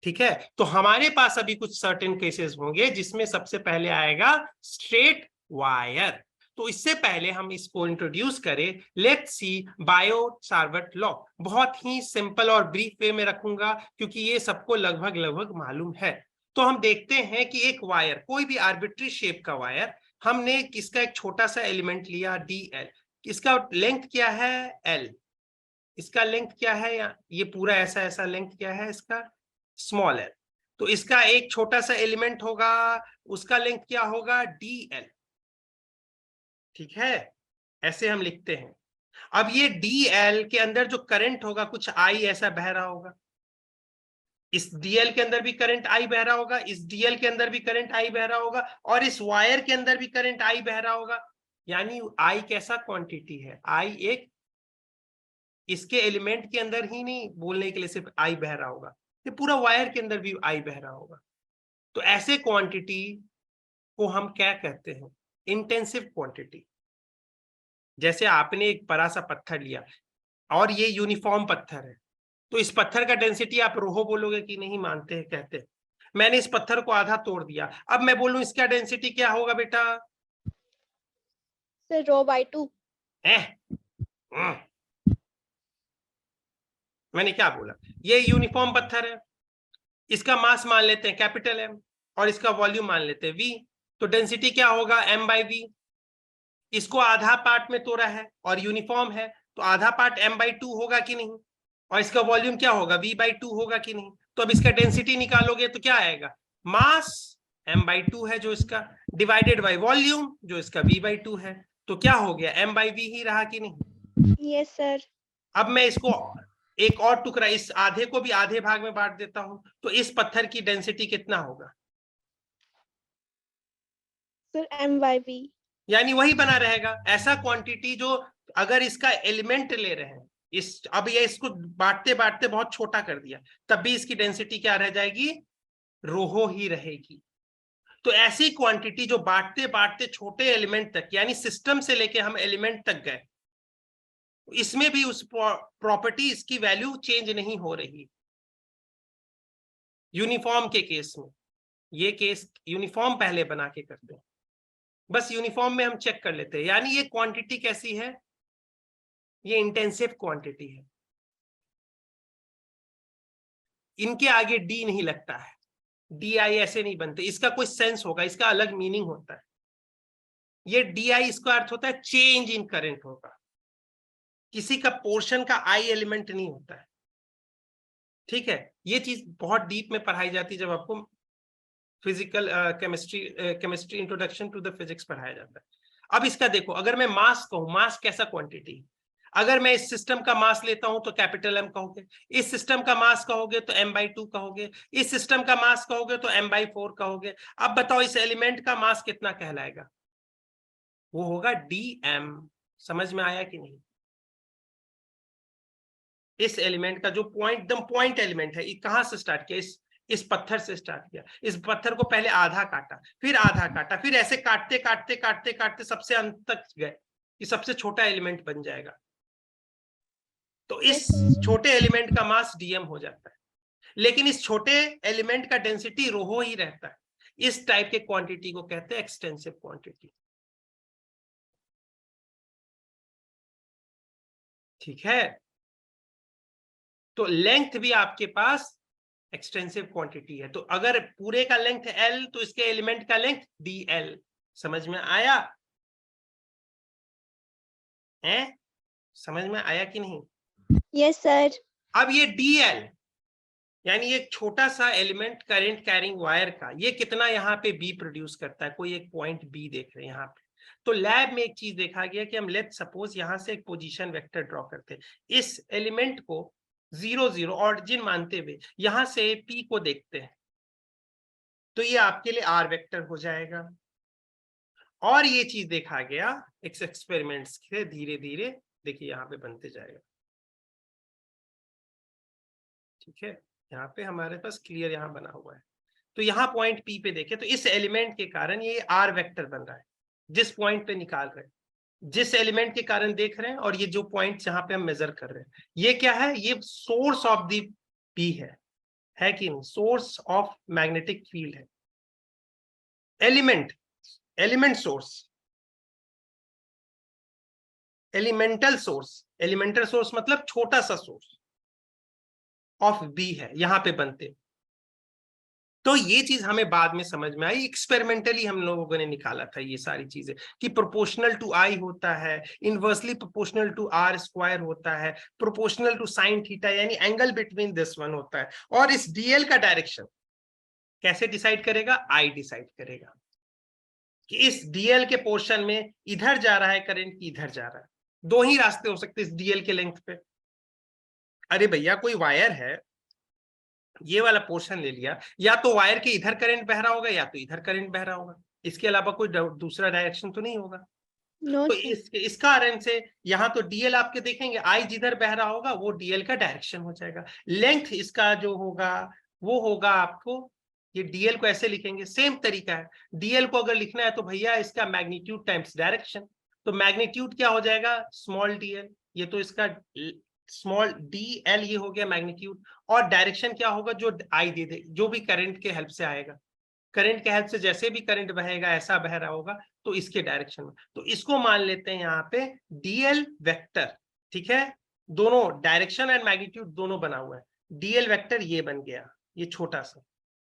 ठीक है, तो हमारे पास अभी कुछ सर्टेन केसेस होंगे जिसमें सबसे पहले आएगा स्ट्रेट वायर। तो इससे पहले हम इसको इंट्रोड्यूस करें, लेट्स सी बायो-सावर्ट लॉ। बहुत ही सिंपल और ब्रीफ वे में रखूंगा क्योंकि ये सबको लगभग लगभग मालूम है। तो हम देखते हैं कि एक वायर, कोई भी आर्बिट्री शेप का वायर, हमने किसका एक छोटा सा एलिमेंट लिया DL, इसका लेंथ क्या है L, इसका लेंथ क्या है, ये पूरा ऐसा ऐसा लेंथ क्या है इसका स्मॉल l, तो इसका एक छोटा सा एलिमेंट होगा, उसका लेंथ क्या होगा DL। ठीक है, ऐसे हम लिखते हैं। अब ये DL के अंदर जो करंट होगा कुछ I ऐसा बह रहा होगा, इस DL के अंदर भी करंट I बह रहा होगा, इस DL के अंदर भी करंट I बह रहा होगा, और इस वायर के अंदर भी करंट I बह रहा होगा। यानी I कैसा क्वांटिटी है, I एक, इसके एलिमेंट के अंदर ही नहीं बोलने के लिए सिर्फ I बह रहा होगा, ये पूरा वायर के अंदर भी I बह रहा होगा। तो ऐसे क्वांटिटी को हम क्या कहते हैं, इंटेंसिव क्वांटिटी। जैसे आपने एक बड़ा सा पत्थर लिया और ये यूनिफॉर्म पत्थर है, तो इस पत्थर का डेंसिटी आप रोहो बोलोगे कि नहीं, मानते हैं, कहते हैं। मैंने इस पत्थर को आधा तोड़ दिया, अब मैं बोलूं इसका डेंसिटी क्या होगा बेटा, सर ρ/2। मैंने क्या बोला, ये यूनिफॉर्म पत्थर है, इसका मास मान लेते हैं कैपिटल M और इसका वॉल्यूम मान लेते हैं V, तो डेंसिटी क्या होगा M/V। इसको आधा पार्ट में तोड़ा है और यूनिफॉर्म है तो आधा पार्ट M/2 होगा कि नहीं, और इसका वॉल्यूम क्या होगा V/2 होगा कि नहीं। तो अब इसका डेंसिटी निकालोगे तो क्या आएगा, मास M/2 है जो इसका, डिवाइडेड बाय वॉल्यूम जो इसका V/2 है, तो क्या हो गया M/V ही रहा कि नहीं। Yes sir. अब मैं इसको एक और टुकड़ा, इस आधे को भी आधे भाग में बांट देता हूं, तो इस पत्थर की डेंसिटी कितना होगा सर M/V। यानी वही बना रहेगा। ऐसा क्वांटिटी जो अगर इसका एलिमेंट ले रहे हैं, इस अब ये इसको बांटते बांटते बहुत छोटा कर दिया, तब भी इसकी डेंसिटी क्या रह जाएगी, रोहो ही रहेगी। तो ऐसी क्वांटिटी जो बांटते बांटते छोटे एलिमेंट तक, यानी सिस्टम से लेके हम एलिमेंट तक गए, इसमें भी उस प्रॉपर्टी, इसकी वैल्यू चेंज नहीं हो रही। यूनिफॉर्म के केस में, ये केस यूनिफॉर्म पहले बना के करते हैं, बस यूनिफॉर्म में हम चेक कर लेते हैं। यानी ये क्वांटिटी कैसी है, ये इंटेंसिव क्वांटिटी है, इनके आगे डी नहीं लगता है, DI ऐसे नहीं बनते, इसका कोई सेंस होगा, इसका अलग मीनिंग होता है। ये DI, इसका अर्थ होता है चेंज इन करंट होगा, किसी का पोर्शन का I एलिमेंट नहीं होता है। ठीक है, ये चीज बहुत डीप में पढ़ाई जाती है जब आपको physical chemistry introduction to the physics पढ़ाया जाता है। अब इसका देखो, अगर मैं मास कहूं, मास कैसा क्वांटिटी, अगर मैं इस सिस्टम का मास लेता हूं तो कैपिटल M कहोगे, इस सिस्टम का मास कहोगे तो M/2 कहोगे, इस सिस्टम का मास कहोगे तो M/4 कहोगे। अब बताओ इस एलिमेंट का मास कितना कहलाएगा, वो होगा DM। समझ में आया कि नहीं। इस एलिमेंट का जो पॉइंट, एकदम पॉइंट एलिमेंट है, ये कहां से स्टार्ट किया, इस पत्थर से स्टार्ट किया, इस पत्थर को पहले आधा काटा, फिर आधा काटा, फिर ऐसे काटते काटते काटते काटते सबसे अंत तक गए, ये सबसे छोटा एलिमेंट बन जाएगा। तो इस छोटे एलिमेंट का मास DM हो जाता है, लेकिन इस छोटे एलिमेंट का डेंसिटी रोहो ही रहता है। इस टाइप के क्वांटिटी को कहते हैं एक्सटेंसिव क्वांटिटी। ठीक है, तो लेंथ भी आपके पास एक्सटेंसिव क्वांटिटी है। तो अगर पूरे का लेंथ L तो इसके एलिमेंट का लेंथ DL। समझ में आया है, समझ में आया कि नहीं। Yes sir. अब ये DL, यानी एक छोटा सा एलिमेंट करंट कैरिंग वायर का ये कितना यहाँ पे बी प्रोड्यूस करता है, कोई एक पॉइंट बी देख रहे हैं यहाँ पे। तो लैब में एक चीज देखा गया कि हम लेट सपोज यहाँ से एक पोजीशन वेक्टर ड्रॉ करते हैं, इस एलिमेंट को 0 0 ऑरिजिन मानते हुए यहाँ से पी को देखते हैं, तो ये आपके लिए आर वेक्टर हो जाएगा। और ये चीज देखा गया एक्सपेरिमेंट्स के धीरे धीरे, देखिए यहाँ पे बनते जाएगा, ठीक है, यहाँ पे हमारे पास क्लियर यहाँ बना हुआ है। तो यहाँ पॉइंट पी पे देखे तो इस एलिमेंट के कारण ये आर वेक्टर बन रहा है, जिस पॉइंट पे निकाल रहे हैं, जिस एलिमेंट के कारण देख रहे हैं, और ये जो पॉइंट जहां पे हम मेजर कर रहे हैं ये क्या है, ये सोर्स ऑफ दी पी है कि नहीं, सोर्स ऑफ मैग्नेटिक फील्ड है, एलिमेंट सोर्स, एलिमेंटल सोर्स मतलब छोटा सा सोर्स ऑफ बी है, यहां पे बनते। तो ये चीज हमें बाद में समझ में आई, एक्सपेरिमेंटली हम लोगों ने निकाला था ये सारी चीजें कि प्रोपोर्शनल टू आई होता है, inversely proportional to r square होता है, प्रोपोर्शनल टू साइन थीटा यानी एंगल बिटवीन दिस वन होता है। और इस डीएल का डायरेक्शन कैसे डिसाइड करेगा, आई डिसाइड करेगा कि इस डीएल के पोर्शन में इधर जा रहा है करंट की इधर जा रहा है। दो ही रास्ते हो सकते इस डीएल के लेंथ पे। अरे भैया कोई वायर है, ये वाला पोर्शन ले लिया, या तो वायर के इधर करंट बह रहा होगा या तो इधर करंट बह रहा होगा, इसके अलावा कोई दूसरा डायरेक्शन तो नहीं होगा। No, तो sir. इस कारण से यहाँ तो डीएल आपके देखेंगे, आई जिधर बह रहा होगा वो डीएल का डायरेक्शन हो जाएगा। लेंथ इसका जो होगा वो होगा, आपको ये डीएल को ऐसे लिखेंगे, सेम तरीका है। डीएल को अगर लिखना है तो भैया इसका मैग्नीट्यूड टाइम्स डायरेक्शन, तो मैग्नीट्यूड क्या हो जाएगा, स्मॉल डीएल, ये तो इसका स्मॉल डी एल ये हो गया मैग्नीट्यूड, और डायरेक्शन क्या होगा, जो आई दे दे, जो भी करंट के हेल्प से आएगा, करंट के हेल्प से जैसे भी करंट बहेगा ऐसा बह रहा होगा तो इसके डायरेक्शन में, तो इसको मान लेते हैं यहाँ पे डीएल वेक्टर, ठीक है, दोनों डायरेक्शन एंड मैग्नीट्यूड दोनों बना हुआ है। डीएल वेक्टर ये बन गया, ये छोटा सा,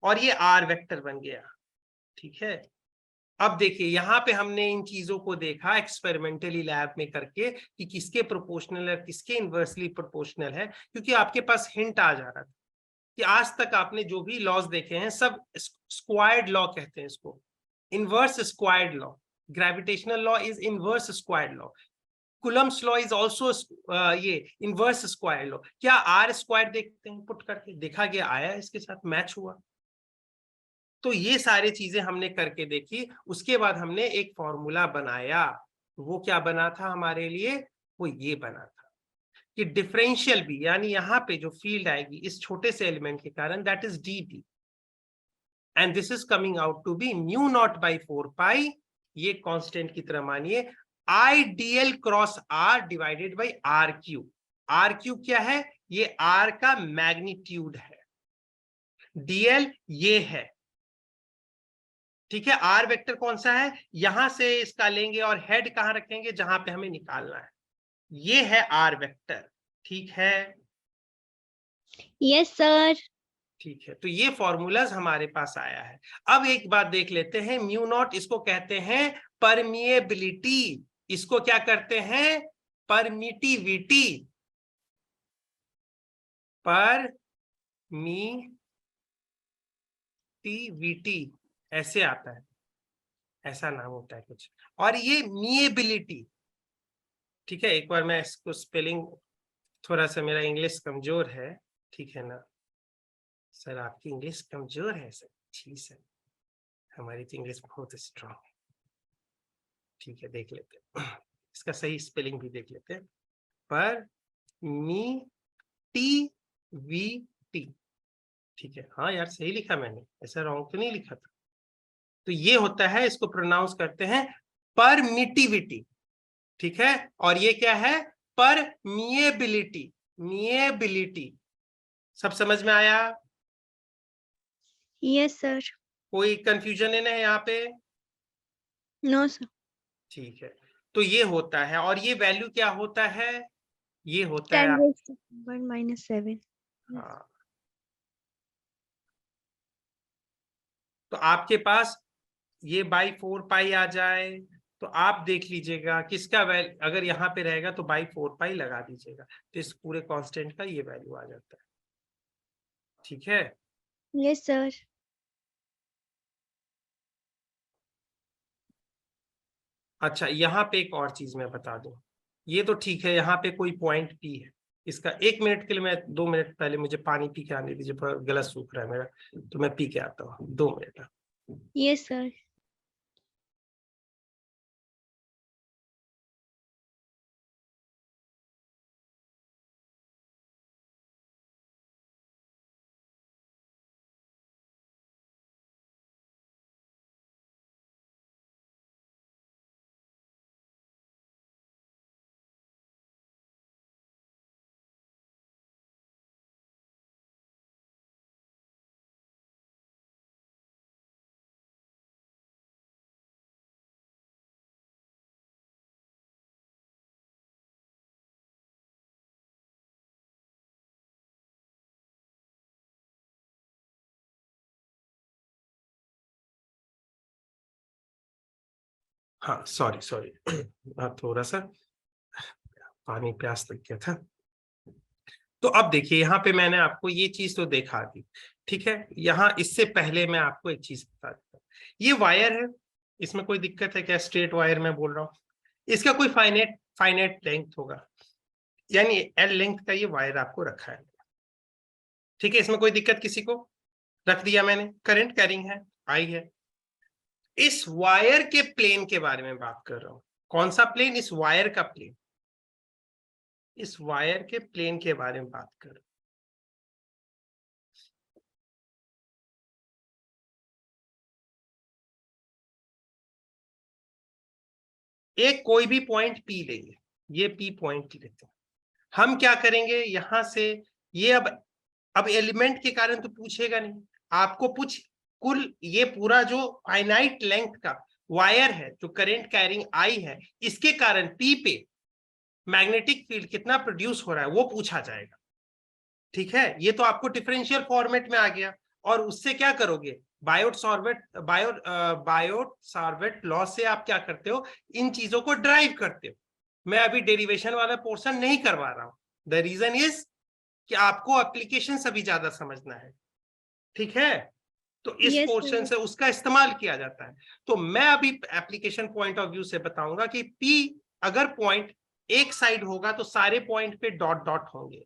और ये आर वेक्टर बन गया, ठीक है। अब देखिए यहाँ पे हमने इन चीजों को देखा एक्सपेरिमेंटली लैब में करके कि किसके प्रोपोर्शनल है किसके इनवर्सली प्रोपोर्शनल है, क्योंकि आपके पास हिंट आ जा रहा था कि आज तक आपने जो भी लॉज देखे हैं सब स्क्वायर्ड लॉ कहते हैं इसको, inverse squared law, gravitational law is inverse squared law, Coulomb's law is also ये इनवर्स स्क्वायर्ड लॉ। क्या आर स्क्वायर देखते हैं पुट करके, देखा गया आया इसके साथ मैच हुआ। तो ये सारी चीजें हमने करके देखी, उसके बाद हमने एक फॉर्मूला बनाया, वो क्या बना था हमारे लिए, वो ये बना था कि डिफरेंशियल बी यानी यहाँ पे जो फील्ड आएगी इस छोटे से एलिमेंट के कारण, that is d b, and this is coming out to be mu naught by 4 pi, ये कांस्टेंट की तरह मानिए, I d l cross r divided by r cube. R cube क्या है, ये आर का मैग्नीट्यूड है, डीएल ये है, ठीक है। आर वेक्टर कौन सा है, यहां से इसका लेंगे और हेड कहां रखेंगे, जहां पे हमें निकालना है, ये है आर वेक्टर, ठीक है। Yes, sir. ठीक है, तो ये फॉर्मूलाज हमारे पास आया है। अब एक बात देख लेते हैं, म्यू नॉट इसको कहते हैं परमिएबिलिटी, इसको क्या करते हैं, परमिटिविटी, परमिटिविटी ऐसे आता है, ऐसा नाम होता है कुछ, और ये मिएबिलिटी, ठीक है। एक बार मैं इसको स्पेलिंग, थोड़ा सा मेरा इंग्लिश कमजोर है, ठीक है ना सर, आपकी इंग्लिश कमजोर है सर, ठीक है, हमारी तो इंग्लिश बहुत स्ट्रांग है, ठीक है, देख लेते हैं इसका सही स्पेलिंग भी देख लेते हैं, पर मी टी वी टी, ठीक है, हाँ यार सही लिखा मैंने, ऐसा रॉन्ग तो नहीं लिखा था। तो ये होता है, इसको प्रोनाउंस करते हैं परमिटिविटी, ठीक है, और ये क्या है, परमिएबिलिटी, मिएबिलिटी, सब समझ में आया। Yes, sir. कोई कंफ्यूजन है ना यहाँ पे, No, sir. ठीक है। तो ये होता है, और ये वैल्यू क्या होता है, ये होता है 10 raised to 1 minus 7. हाँ, तो आपके पास ये बाई 4 पाई आ जाए तो आप देख लीजिएगा किसका वैल्यू, अगर यहाँ पे रहेगा तो बाई 4 पाई लगा दीजिएगा, तो इस पूरे कांस्टेंट का ये वैल्यू आ जाता है। ठीक है। Yes, sir. अच्छा, यहाँ पे एक और चीज मैं बता दूं, ये तो ठीक है, यहाँ पे कोई पॉइंट पी है, इसका 1 मिनट के लिए, मैं 2 मिनट पहले मुझे पानी पी के आने दीजिए, गला सूख रहा है मेरा, तो मैं पी के आता हूँ, 2 मिनट। Yes, sir. हाँ, सॉरी सॉरी, थोड़ा सा पानी प्यास लग गया था। तो अब देखिए, यहाँ पे मैंने आपको ये चीज तो देखा दी, ठीक है। यहाँ इससे पहले मैं आपको एक चीज बता देता हूँ, ये वायर है, इसमें कोई दिक्कत है क्या? स्ट्रेट वायर में बोल रहा हूँ, इसका कोई फाइनाइट लेंथ होगा, यानी एल लेंथ का ये वायर आपको रखा है, ठीक है। इसमें कोई दिक्कत किसी को? रख दिया मैंने, करंट कैरिंग है, आई है। इस वायर के प्लेन के बारे में बात कर रहा हूं। कौन सा प्लेन? इस वायर का प्लेन, इस वायर के प्लेन के बारे में बात कर रहा हूं। एक कोई भी पॉइंट पी लेंगे, ये पी पॉइंट लेते हैं, हम क्या करेंगे यहां से, ये अब एलिमेंट के कारण तो पूछेगा नहीं आपको, पूछ कुल ये पूरा जो फाइनाइट लेंथ का वायर है, जो करंट कैरिंग आई है, इसके कारण पी पे मैग्नेटिक फील्ड कितना प्रोड्यूस हो रहा है वो पूछा जाएगा, ठीक है। ये तो आपको डिफरेंशियल फॉर्मेट में आ गया, और उससे क्या करोगे, बायोट सार्वेट लॉ से आप क्या करते हो, इन चीजों को ड्राइव करते हो। मैं अभी डेरिवेशन वाला पोर्शन नहीं करवा रहा हूं, द रीजन इज कि आपको एप्लीकेशन सभी ज्यादा समझना है, ठीक है। तो इस Yes, पोर्शन sir. से उसका इस्तेमाल किया जाता है। तो मैं अभी एप्लीकेशन पॉइंट ऑफ व्यू से बताऊंगा कि पी अगर पॉइंट एक साइड होगा तो सारे पॉइंट पे डॉट डॉट होंगे,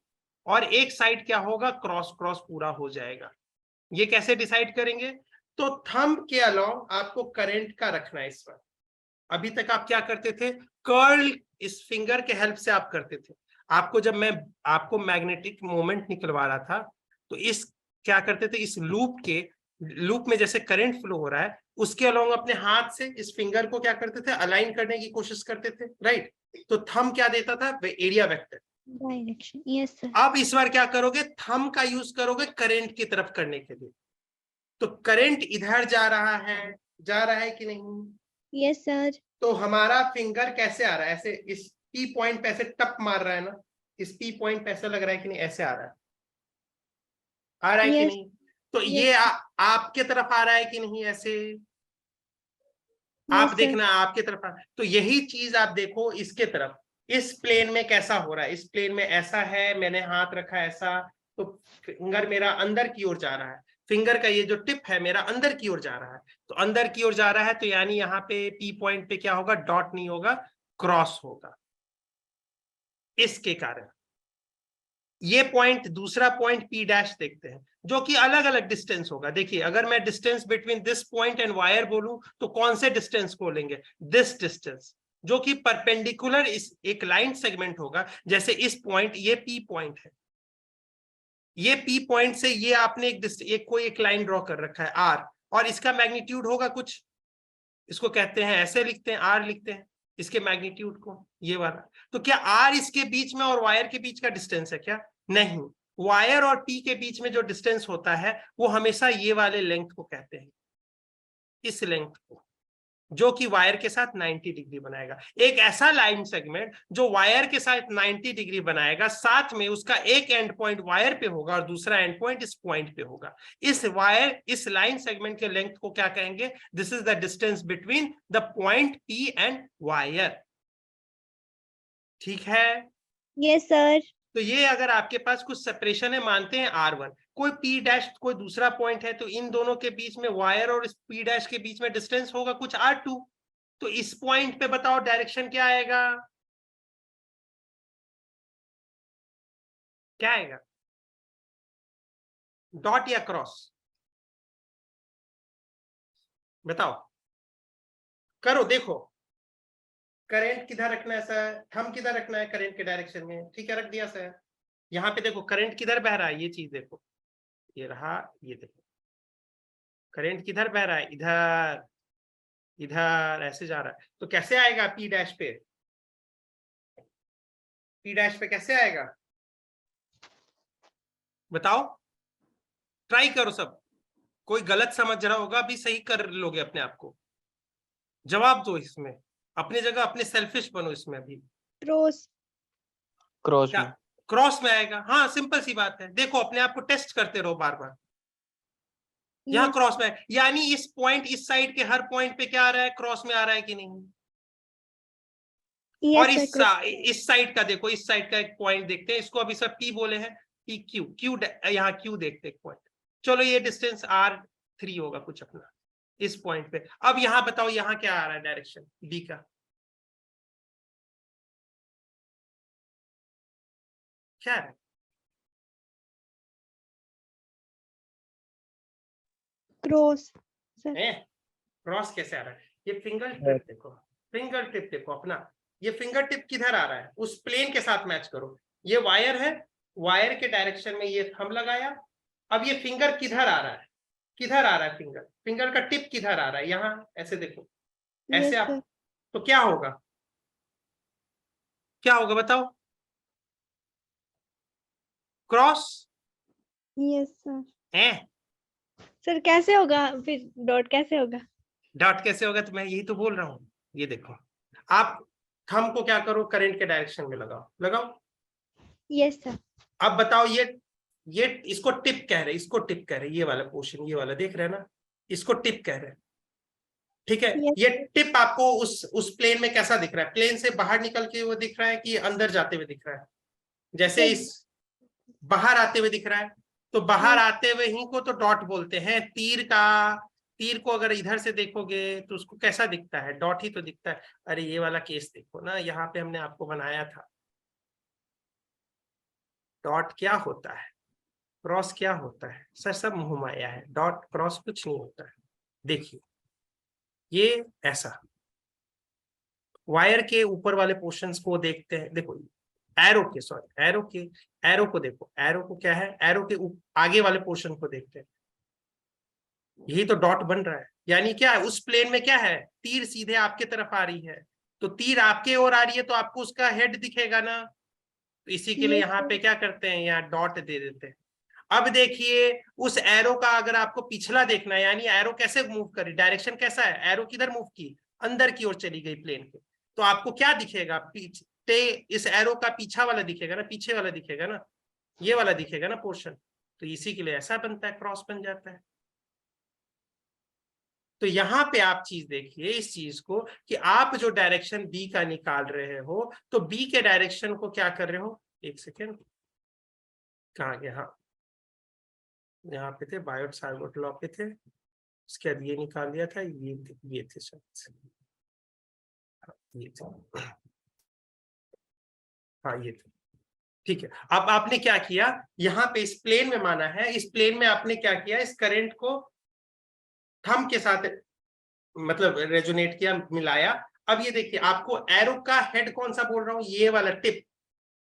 और एक साइड क्या होगा, क्रॉस क्रॉस पूरा हो जाएगा। ये कैसे डिसाइड करेंगे? तो थंब के अलाउ आपको करंट का रखना है इस पर। अभी तक आप क्या करते थे, कर्ल इस फिंगर के हेल्प से आप करते थे। आपको जब मैं आपको मैग्नेटिक मोमेंट निकलवा रहा था, तो इस क्या करते थे, इस लूप में जैसे करंट फ्लो हो रहा है, उसके अलावा अपने हाथ से इस फिंगर को क्या करते थे, अलाइन करने की कोशिश करते थे, राइट। तो थंब क्या देता था, area vector. Direction. Yes, sir. अब इस बार क्या करोगे, थंब का यूज करोगे करंट की तरफ करने के लिए। तो करंट इधर जा रहा है कि नहीं? Yes, sir. तो हमारा फिंगर कैसे आ रहा है, ऐसे इस पी पॉइंट पे ऐसे टप मार रहा है ना, इस पी पॉइंट पे ऐसा लग रहा है कि नहीं, ऐसे आ रहा है, कि Yes. नहीं? तो Yes. ये आपके तरफ आ रहा है कि नहीं, ऐसे आप Yes, sir. देखना आपके तरफ तो यही चीज आप देखो इसके तरफ, इस प्लेन में कैसा हो रहा है, इस प्लेन में ऐसा है, मैंने हाथ रखा ऐसा, तो फिंगर मेरा अंदर की ओर जा रहा है, फिंगर का ये जो टिप है मेरा अंदर की ओर जा रहा है, तो अंदर की ओर जा रहा है, तो यानी यहाँ पे पी पॉइंट पे क्या होगा, डॉट नहीं होगा, क्रॉस होगा। इसके कारण ये पॉइंट, दूसरा पॉइंट पी डैश देखते हैं, जो कि अलग अलग डिस्टेंस होगा। देखिए, अगर मैं distance between this point and wire बोलूं, तो कौन से डिस्टेंस को लेंगे, दिस डिस्टेंस, जो कि परपेंडिकुलर इस एक लाइन सेगमेंट होगा। जैसे इस पॉइंट, ये पी पॉइंट है, ये पी पॉइंट से ये आपने एक लाइन ड्रॉ कर रखा है आर, और इसका मैग्नीट्यूड होगा कुछ, इसको कहते हैं, ऐसे लिखते हैं, आर लिखते हैं इसके मैग्नीट्यूड को, ये वाला। तो क्या आर इसके बीच में और वायर के बीच का डिस्टेंस है क्या? नहीं, वायर और पी के बीच में जो डिस्टेंस होता है वो हमेशा ये वाले लेंथ को कहते हैं, इस लेंथ को, जो कि वायर के साथ 90 डिग्री बनाएगा। एक ऐसा लाइन सेगमेंट जो वायर के साथ 90 डिग्री बनाएगा, साथ में उसका एक एंड पॉइंट वायर पे होगा और दूसरा एंड पॉइंट इस पॉइंट पे होगा। इस लाइन सेगमेंट के लेंथ को क्या कहेंगे, this is the distance between the point P and wire, ठीक है। Yes, sir. तो ये अगर आपके पास कुछ सेपरेशन है, मानते हैं R1, कोई पी डैश कोई दूसरा पॉइंट है, तो इन दोनों के बीच में वायर और इस पी डैश के बीच में डिस्टेंस होगा कुछ r2। तो इस पॉइंट पे बताओ डायरेक्शन क्या आएगा, क्या आएगा, डॉट या क्रॉस, बताओ, करो देखो। करंट किधर रखना है सर, थंब किधर रखना है करंट के डायरेक्शन में, ठीक है रख दिया सर। यहाँ पे देखो करंट किधर बह रहा है, ये चीज देखो, ये रहा, ये देखो करंट किधर बह रहा है, इधर इधर ऐसे जा रहा है। तो कैसे आएगा पी डैश पे, पी डैश पे कैसे आएगा बताओ, ट्राई करो सब, कोई गलत समझ रहा होगा भी सही कर लोगे अपने आप को, जवाब दो इसमें, अपनी जगह अपने सेल्फिश बनो इसमें अभी। क्रॉस। क्रॉस क्या में। क्रॉस में आएगा, हाँ सिंपल सी बात है, देखो अपने आप को टेस्ट करते रहो बार बार। यहाँ Yes. क्रॉस में है, यानी इस पॉइंट इस साइड के हर पॉइंट पे क्या आ रहा है, क्रॉस में आ रहा है कि नहीं। Yes, और sir, cross. इस साइड का देखो, इस साइड का एक पॉइंट देखते हैं, इसको अभी सब पी बोले हैं, पी क्यू, क्यू यहाँ क्यू देखते हैं पॉइंट। चलो ये डिस्टेंस r3 होगा कुछ अपना इस पॉइंट पे। अब यहाँ बताओ यहाँ क्या आ रहा है डायरेक्शन बी का, क्या है, Cross. Sir. क्रॉस कैसे आ रहा है, ये फिंगर टिप देखो, फिंगर टिप देखो अपना, ये फिंगर टिप किधर आ रहा है, उस प्लेन के साथ मैच करो। ये वायर है, वायर के डायरेक्शन में ये थंब लगाया। अब ये फिंगर किधर आ रहा है, किधर आ रहा है फिंगर, फिंगर का टिप किधर आ रहा है, यहाँ ऐसे देखो, ऐसे Yes, आप, sir. तो क्या होगा, क्या होगा बताओ, क्रॉस Yes, sir. है। सर कैसे होगा फिर, डॉट कैसे होगा। डॉट कैसे होगा, तो मैं यही तो बोल रहा हूँ। ये देखो आप थंब को क्या करो, करंट के डायरेक्शन में लगाओ, लगाओ। Yes, sir. अब बताओ ये इसको टिप कह रहे, इसको टिप कह रहे, ये वाला पोर्शन, ये वाला देख रहे हैं ना, इसको टिप कह रहे हैं, ठीक है। Yes. ये टिप आपको उस प्लेन में कैसा दिख रहा है, प्लेन से बाहर निकल के वो दिख रहा है कि अंदर जाते हुए दिख रहा है, जैसे Yes. इस बाहर आते हुए दिख रहा है। तो बाहर Yes. आते हुए ही को तो डॉट बोलते हैं। तीर को अगर इधर से देखोगे तो उसको कैसा दिखता है, डॉट ही तो दिखता है। अरे ये वाला केस देखो ना, यहाँ पे हमने आपको बनाया था, डॉट क्या होता है, क्रॉस क्या होता है सर, सब मुंह माया है, डॉट क्रॉस कुछ नहीं होता है। देखिए ये ऐसा वायर के ऊपर वाले पोर्शंस को देखते हैं, देखो एरो को देखो, एरो को क्या है, एरो के आगे वाले पोर्शन को देखते हैं, यही तो डॉट बन रहा है। यानी क्या है, उस प्लेन में क्या है, तीर सीधे आपके तरफ आ रही है, तो तीर आपके ओर आ रही है तो आपको उसका हेड दिखेगा ना, तो इसी के लिए Yes, यहाँ sir. पे क्या करते हैं, यहाँ डॉट दे देते हैं। अब देखिए उस एरो का अगर आपको पिछला देखना है, यानी एरो कैसे मूव करी, डायरेक्शन कैसा है, एरो किधर मूव की, अंदर की ओर चली गई प्लेन के, तो आपको क्या दिखेगा, पीछे इस एरो का पीछा वाला दिखेगा ना, पीछे वाला दिखेगा ना, ये वाला दिखेगा ना पोर्शन, तो इसी के लिए ऐसा बनता है, क्रॉस बन जाता है। तो यहाँ पे आप चीज देखिए इस चीज को कि आप जो डायरेक्शन बी का निकाल रहे हो, तो बी के डायरेक्शन को क्या कर रहे हो, एक सेकेंड कहाँ गया, हाँ यहाँ पे थे, बायोट साइमोट लॉ पे थे, उसके बाद ये निकाल दिया था, ये थे शायद, ये थे, हाँ ये थे, ठीक है। अब आपने क्या किया, यहाँ पे इस प्लेन में माना है, इस प्लेन में आपने क्या किया, इस करंट को थंब के साथ मतलब रेजोनेट किया, मिलाया। अब ये देखिए आपको एरो का हेड कौन सा बोल रहा हूं, ये वाला टिप,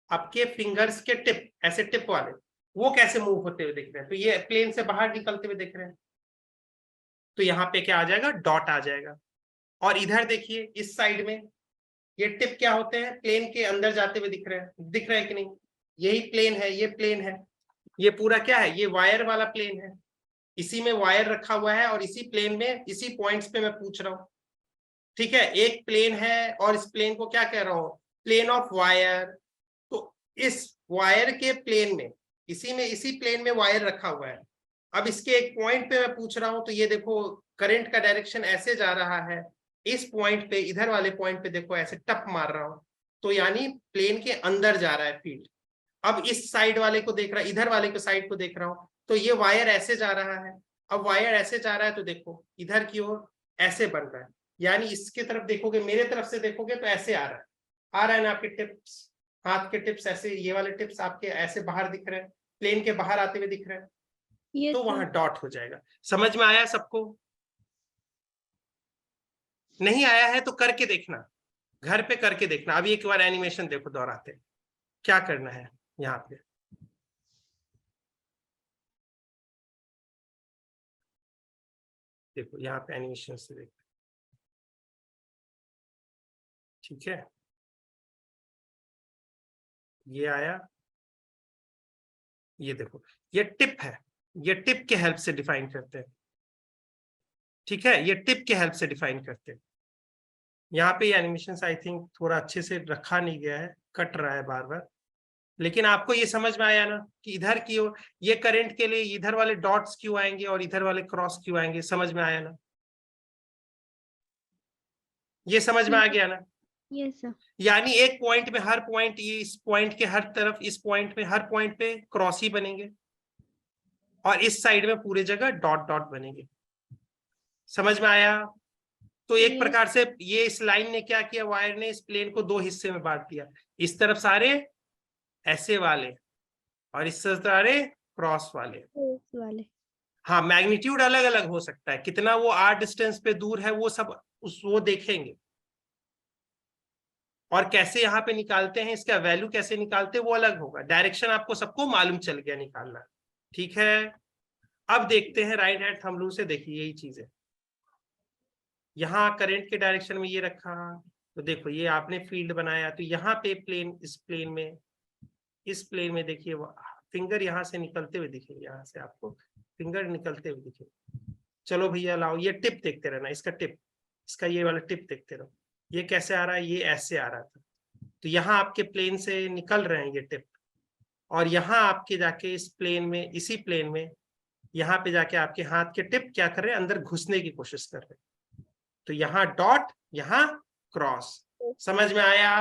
आपके फिंगर्स के टिप, ऐसे टिप वाले, वो कैसे मूव होते हुए दिख रहे हैं, तो ये प्लेन से बाहर निकलते हुए दिख रहे हैं, तो यहाँ पे क्या आ जाएगा, डॉट आ जाएगा। और इधर देखिए इस साइड में ये टिप क्या होते हैं, प्लेन के अंदर जाते हुए दिख रहे हैं कि नहीं, यही प्लेन है, ये प्लेन है, ये पूरा क्या है, ये वायर वाला प्लेन है, इसी में वायर रखा हुआ है और इसी प्लेन में इसी पॉइंट्स पे मैं पूछ रहा हूं, ठीक है। एक प्लेन है और इस प्लेन को क्या कह रहा हूं, प्लेन ऑफ वायर। तो इस वायर के प्लेन में इसी प्लेन में वायर रखा हुआ है। अब इसके एक पॉइंट पे मैं पूछ रहा हूं, तो ये देखो करंट का डायरेक्शन ऐसे जा रहा है, इस पॉइंट पे, इधर वाले पॉइंट पे देखो ऐसे टप मार रहा हूं, तो यानी प्लेन के अंदर जा रहा है फील्ड। अब इस साइड वाले को देख रहा, इधर वाले को साइड को देख रहा हूं, तो ये वायर ऐसे जा रहा है, अब वायर ऐसे जा रहा है तो देखो इधर की ओर ऐसे बन रहा है, यानी इसके तरफ देखोगे, मेरे तरफ से देखोगे तो ऐसे आ रहा है ना आपके टिप्स, हाथ के टिप्स ऐसे, ये वाले टिप्स आपके ऐसे बाहर दिख रहे हैं, प्लेन के बाहर आते हुए दिख रहे हैं, यस तो सर। वहां डॉट हो जाएगा। समझ में आया सबको? नहीं आया है तो करके देखना, घर पे करके देखना। अभी एक बार एनिमेशन देखो दोहराते, क्या करना है यहाँ पे। देखो यहाँ पे एनिमेशन से देखो, ठीक है, ये आया, ये देखो, ये टिप है, ये टिप के हेल्प से डिफाइन करते हैं, ठीक है, ये टिप के हेल्प से डिफाइन करते हैं। यहाँ पे एनिमेशन आई थिंक थोड़ा अच्छे से रखा नहीं गया है, कट रहा है बार बार, लेकिन आपको ये समझ में आया ना कि इधर की ओर ये करंट के लिए इधर वाले डॉट्स क्यों आएंगे और इधर वाले क्रॉस क्यों आएंगे, समझ में आया ना? ये समझ में आ गया ना? Yes sir. यानी एक पॉइंट में हर पॉइंट, ये इस पॉइंट के हर तरफ, इस पॉइंट में हर पॉइंट पे क्रॉस ही बनेंगे और इस साइड में पूरे जगह डॉट डॉट बनेंगे। समझ में आया? तो एक Yes. प्रकार से ये इस लाइन ने क्या किया, वायर ने इस प्लेन को दो हिस्से में बांट दिया, इस तरफ सारे ऐसे वाले और इस तरफ सारे क्रॉस वाले। वाले। हाँ, मैग्नीट्यूड अलग अलग हो सकता है, कितना वो आर डिस्टेंस पे दूर है वो सब वो देखेंगे, और कैसे यहाँ पे निकालते हैं, इसका वैल्यू कैसे निकालते हैं वो अलग होगा। डायरेक्शन आपको सबको मालूम चल गया निकालना, ठीक है। अब देखते हैं राइट हैंड थंब रूल से, देखिए यही चीज है, यहाँ करंट के डायरेक्शन में ये रखा, तो देखो ये आपने फील्ड बनाया, तो यहाँ पे प्लेन, इस प्लेन में, इस प्लेन में देखिए फिंगर यहाँ से निकलते हुए दिखेंगे, यहाँ से आपको फिंगर निकलते हुए दिखेंगे। चलो भैया लाओ, ये टिप देखते रहना, इसका टिप, इसका ये वाला टिप देखते रहो, ये कैसे आ रहा है, ये ऐसे आ रहा था, तो यहाँ आपके प्लेन से निकल रहे हैं ये टिप, और यहाँ आपके जाके इस प्लेन में, इसी प्लेन में यहाँ पे जाके आपके हाथ के टिप क्या कर रहे हैं, अंदर घुसने की कोशिश कर रहे हैं, तो यहाँ डॉट, यहाँ क्रॉस। समझ में आया?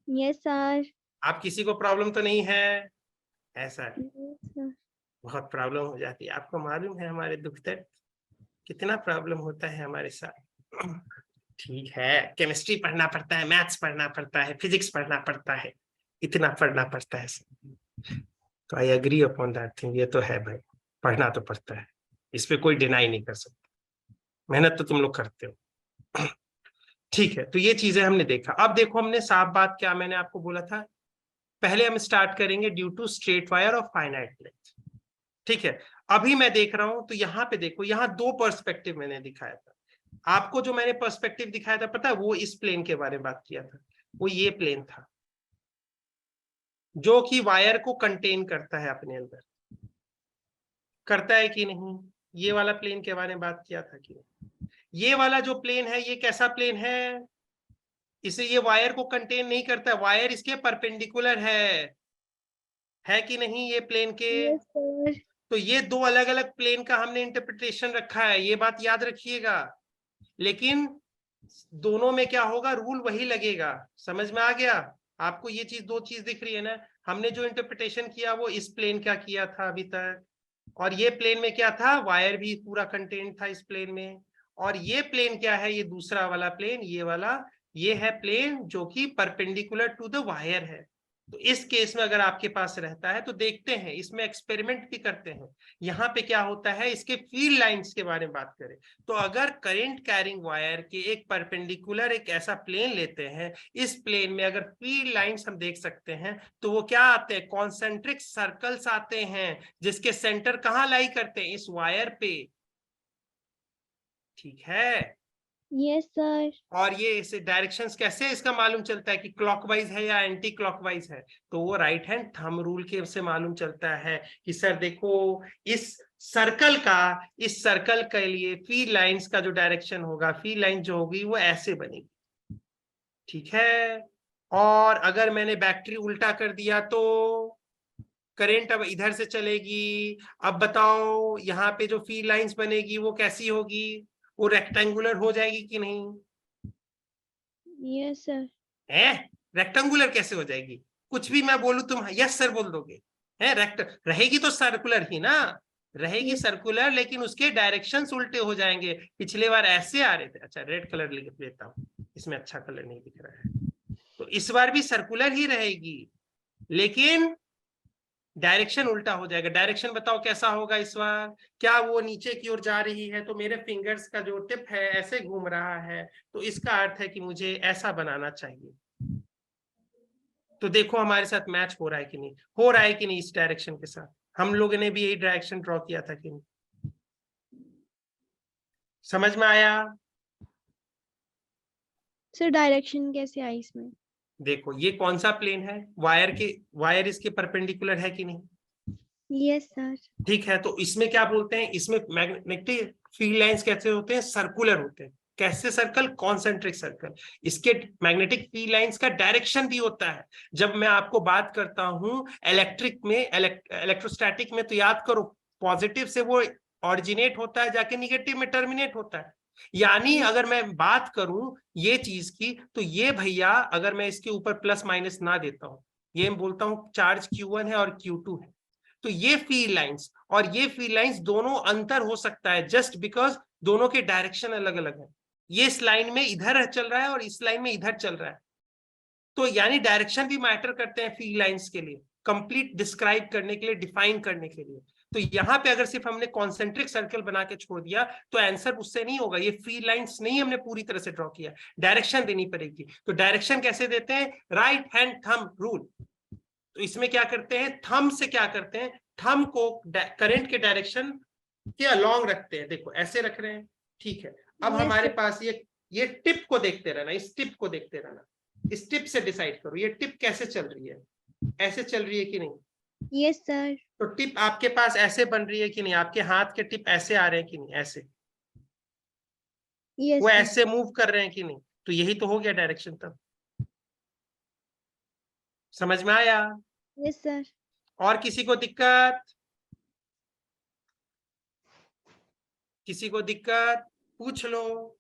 Yes sir. आप किसी को प्रॉब्लम तो नहीं है? ऐसा है, Yes, sir. बहुत प्रॉब्लम हो जाती है, आपको मालूम है हमारे दुख दर्द कितना प्रॉब्लम होता है हमारे साथ। ठीक है, केमिस्ट्री पढ़ना पड़ता है, मैथ्स पढ़ना पड़ता है, फिजिक्स पढ़ना पड़ता है, इतना पढ़ना पड़ता है, तो I agree upon that thing, ये तो है भाई, पढ़ना तो पड़ता है, इस पे कोई डिनाई नहीं कर सकता, मेहनत तो तुम लोग करते हो। ठीक है, तो ये चीजें हमने देखा। अब देखो हमने साफ बात, क्या मैंने आपको बोला था, पहले हम स्टार्ट करेंगे due to straight wire of finite length, ठीक है। अभी मैं देख रहा हूं, तो यहाँ पे देखो, यहाँ दो पर्सपेक्टिव मैंने दिखाया था आपको, जो मैंने पर्सपेक्टिव दिखाया था पता है, वो इस प्लेन के बारे में बात किया था, वो ये प्लेन था जो कि वायर को कंटेन करता है अपने अंदर, करता है कि नहीं, ये वाला प्लेन के बारे में बात किया था कि ये वाला जो प्लेन है, ये कैसा प्लेन है, इसे ये वायर को कंटेन नहीं करता, वायर इसके परपेंडिकुलर है कि नहीं ये प्लेन के। Yes, sir. तो ये दो अलग अलग प्लेन का हमने इंटरप्रिटेशन रखा है, ये बात याद रखिएगा, लेकिन दोनों में क्या होगा, रूल वही लगेगा। समझ में आ गया आपको? ये चीज, दो चीज दिख रही है ना, हमने जो इंटरप्रिटेशन किया वो इस प्लेन का किया था अभी तक, और ये प्लेन में क्या था, वायर भी पूरा कंटेंट था इस प्लेन में, और ये प्लेन क्या है, ये दूसरा वाला प्लेन, ये वाला, ये है प्लेन जो कि परपेंडिकुलर टू द वायर है। तो इस केस में अगर आपके पास रहता है तो देखते हैं, इसमें एक्सपेरिमेंट भी करते हैं। यहाँ पे क्या होता है, इसके फील्ड लाइंस के बारे में बात करें तो अगर करंट कैरिंग वायर के एक परपेंडिकुलर एक ऐसा प्लेन लेते हैं, इस प्लेन में अगर फील्ड लाइंस हम देख सकते हैं, तो वो क्या आते हैं, कॉन्सेंट्रिक सर्कल्स आते हैं, जिसके सेंटर कहाँ लाई करते हैं, इस वायर पे, ठीक है। Yes, sir. और ये इसे डायरेक्शंस कैसे इसका मालूम चलता है कि क्लॉकवाइज है या एंटी क्लॉकवाइज है, तो वो राइट हैंड थंब रूल के से मालूम चलता है कि सर देखो इस सर्कल के लिए फील्ड लाइंस का जो डायरेक्शन होगा, फील्ड लाइन जो होगी वो ऐसे बनेगी, ठीक है। और अगर मैंने बैटरी उल्टा कर दिया तो करंट अब इधर से चलेगी। अब बताओ यहाँ पे जो फील्ड लाइंस बनेगी वो कैसी होगी, वो रेक्टेंगुलर हो जाएगी कि नहीं? Yes, sir. है, रेक्टेंगुलर कैसे हो जाएगी, कुछ भी मैं बोलूं तुम यस सर बोल दोगे, है, रहेगी तो सर्कुलर ही ना, रहेगी सर्कुलर, लेकिन उसके डायरेक्शंस उल्टे हो जाएंगे। पिछले बार ऐसे आ रहे थे, अच्छा रेड कलर लिख लेता हूँ, इसमें अच्छा कलर नहीं दिख रहा है। तो इस बार भी सर्कुलर ही रहेगी, लेकिन डायरेक्शन उल्टा हो जाएगा। डायरेक्शन बताओ कैसा होगा इस बार? क्या वो नीचे की ओर जा रही है, तो मेरे फिंगर्स का जो टिप है ऐसे घूम रहा है, तो इसका अर्थ है कि मुझे ऐसा बनाना चाहिए। तो देखो हमारे साथ मैच हो रहा है कि नहीं, हो रहा है कि नहीं इस डायरेक्शन के साथ? हम लोगों ने भी यही डायरेक्शन ड्रॉ किया था कि नहीं? समझ में आया? सर डायरेक्शन कैसे आई इसमें? देखो ये कौन सा प्लेन है, वायर इसके परपेंडिकुलर है कि नहीं? Yes sir. ठीक है, तो इसमें क्या बोलते हैं, इसमें मैग्नेटिक फील्ड लाइंस कैसे होते हैं? सर्कुलर होते हैं। कैसे सर्कल? Concentric circle. इसके मैग्नेटिक फील्ड लाइंस का डायरेक्शन भी होता है। जब मैं आपको बात करता हूं इलेक्ट्रिक में, इलेक्ट्रोस्टैटिक में, तो याद करो पॉजिटिव से वो ऑरिजिनेट होता है, जाके निगेटिव में टर्मिनेट होता है। यानी अगर मैं बात करूं ये चीज की, तो ये भैया अगर मैं इसके ऊपर प्लस माइनस ना देता हूं, ये बोलता हूं चार्ज Q1 है और Q2 है, तो ये फील्ड लाइंस और ये फील्ड लाइंस दोनों अंतर हो सकता है, जस्ट बिकॉज दोनों के डायरेक्शन अलग अलग है। ये इस लाइन में इधर चल रहा है और इस लाइन में इधर चल रहा है, तो यानी डायरेक्शन भी मैटर करते हैं फील्ड लाइंस के लिए, कंप्लीट डिस्क्राइब करने के लिए, डिफाइन करने के लिए। तो यहाँ पे अगर सिर्फ हमने कॉन्सेंट्रिक सर्कल बना के छोड़ दिया तो आंसर उससे नहीं होगा। ये फील्ड लाइंस नहीं हमने पूरी तरह से ड्रॉ किया, डायरेक्शन देनी पड़ेगी। तो डायरेक्शन कैसे देते हैं? Right hand thumb rule. तो इसमें क्या करते हैं, थंब से क्या करते हैं, थंब को करंट के डायरेक्शन के अलोंग रखते हैं। देखो ऐसे रख रहे हैं, ठीक है। अब Yes, हमारे sir. पास ये टिप को देखते रहना, इस टिप को देखते रहना, इस टिप से डिसाइड करो ये टिप कैसे चल रही है, ऐसे चल रही है कि नहीं? Yes sir. तो टिप आपके पास ऐसे बन रही है कि नहीं? आपके हाथ के टिप ऐसे आ रहे हैं कि नहीं? ऐसे यस वो सर। ऐसे मूव कर रहे हैं कि नहीं? तो यही तो हो गया डायरेक्शन। तब समझ में आया? Yes sir. और किसी को दिक्कत? किसी को दिक्कत पूछ लो।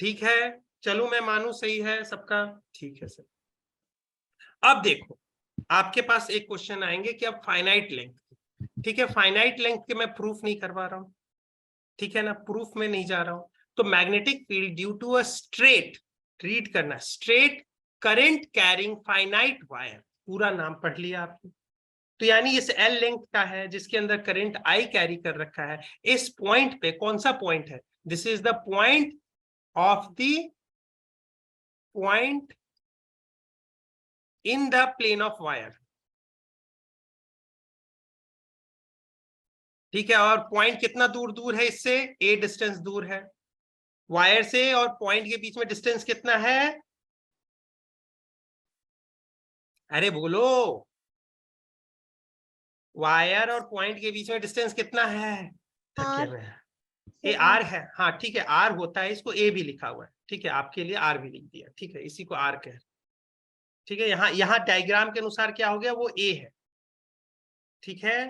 ठीक है, चलो मैं मानू सही है सबका, ठीक है सर। अब देखो आपके पास एक क्वेश्चन आएंगे कि अब फाइनाइट लेंथ, ठीक है, फाइनाइट लेंथ के मैं प्रूफ नहीं करवा रहा हूं, ठीक है ना, प्रूफ में नहीं जा रहा हूं। तो magnetic field due to a straight, read करना, straight current carrying finite wire, पूरा नाम पढ़ लिया आपने। तो यानी इस L लेंथ का है जिसके अंदर करंट I कैरी कर रखा है, इस पॉइंट पे, कौन सा पॉइंट है? This is the point of the point in the plane of wire, ठीक है। और पॉइंट कितना दूर दूर है इससे? A डिस्टेंस दूर है वायर से, और पॉइंट के बीच में डिस्टेंस कितना है? अरे बोलो, वायर और पॉइंट के बीच में डिस्टेंस कितना है? थके R. में ये R है, हाँ ठीक है, R होता है, इसको A भी लिखा हुआ है, ठीक है, आपके लिए R भी लिख दिया, ठीक है, इसी को R कह, ठीक है। यहाँ डायग्राम के अनुसार क्या हो गया, वो A है, ठीक है।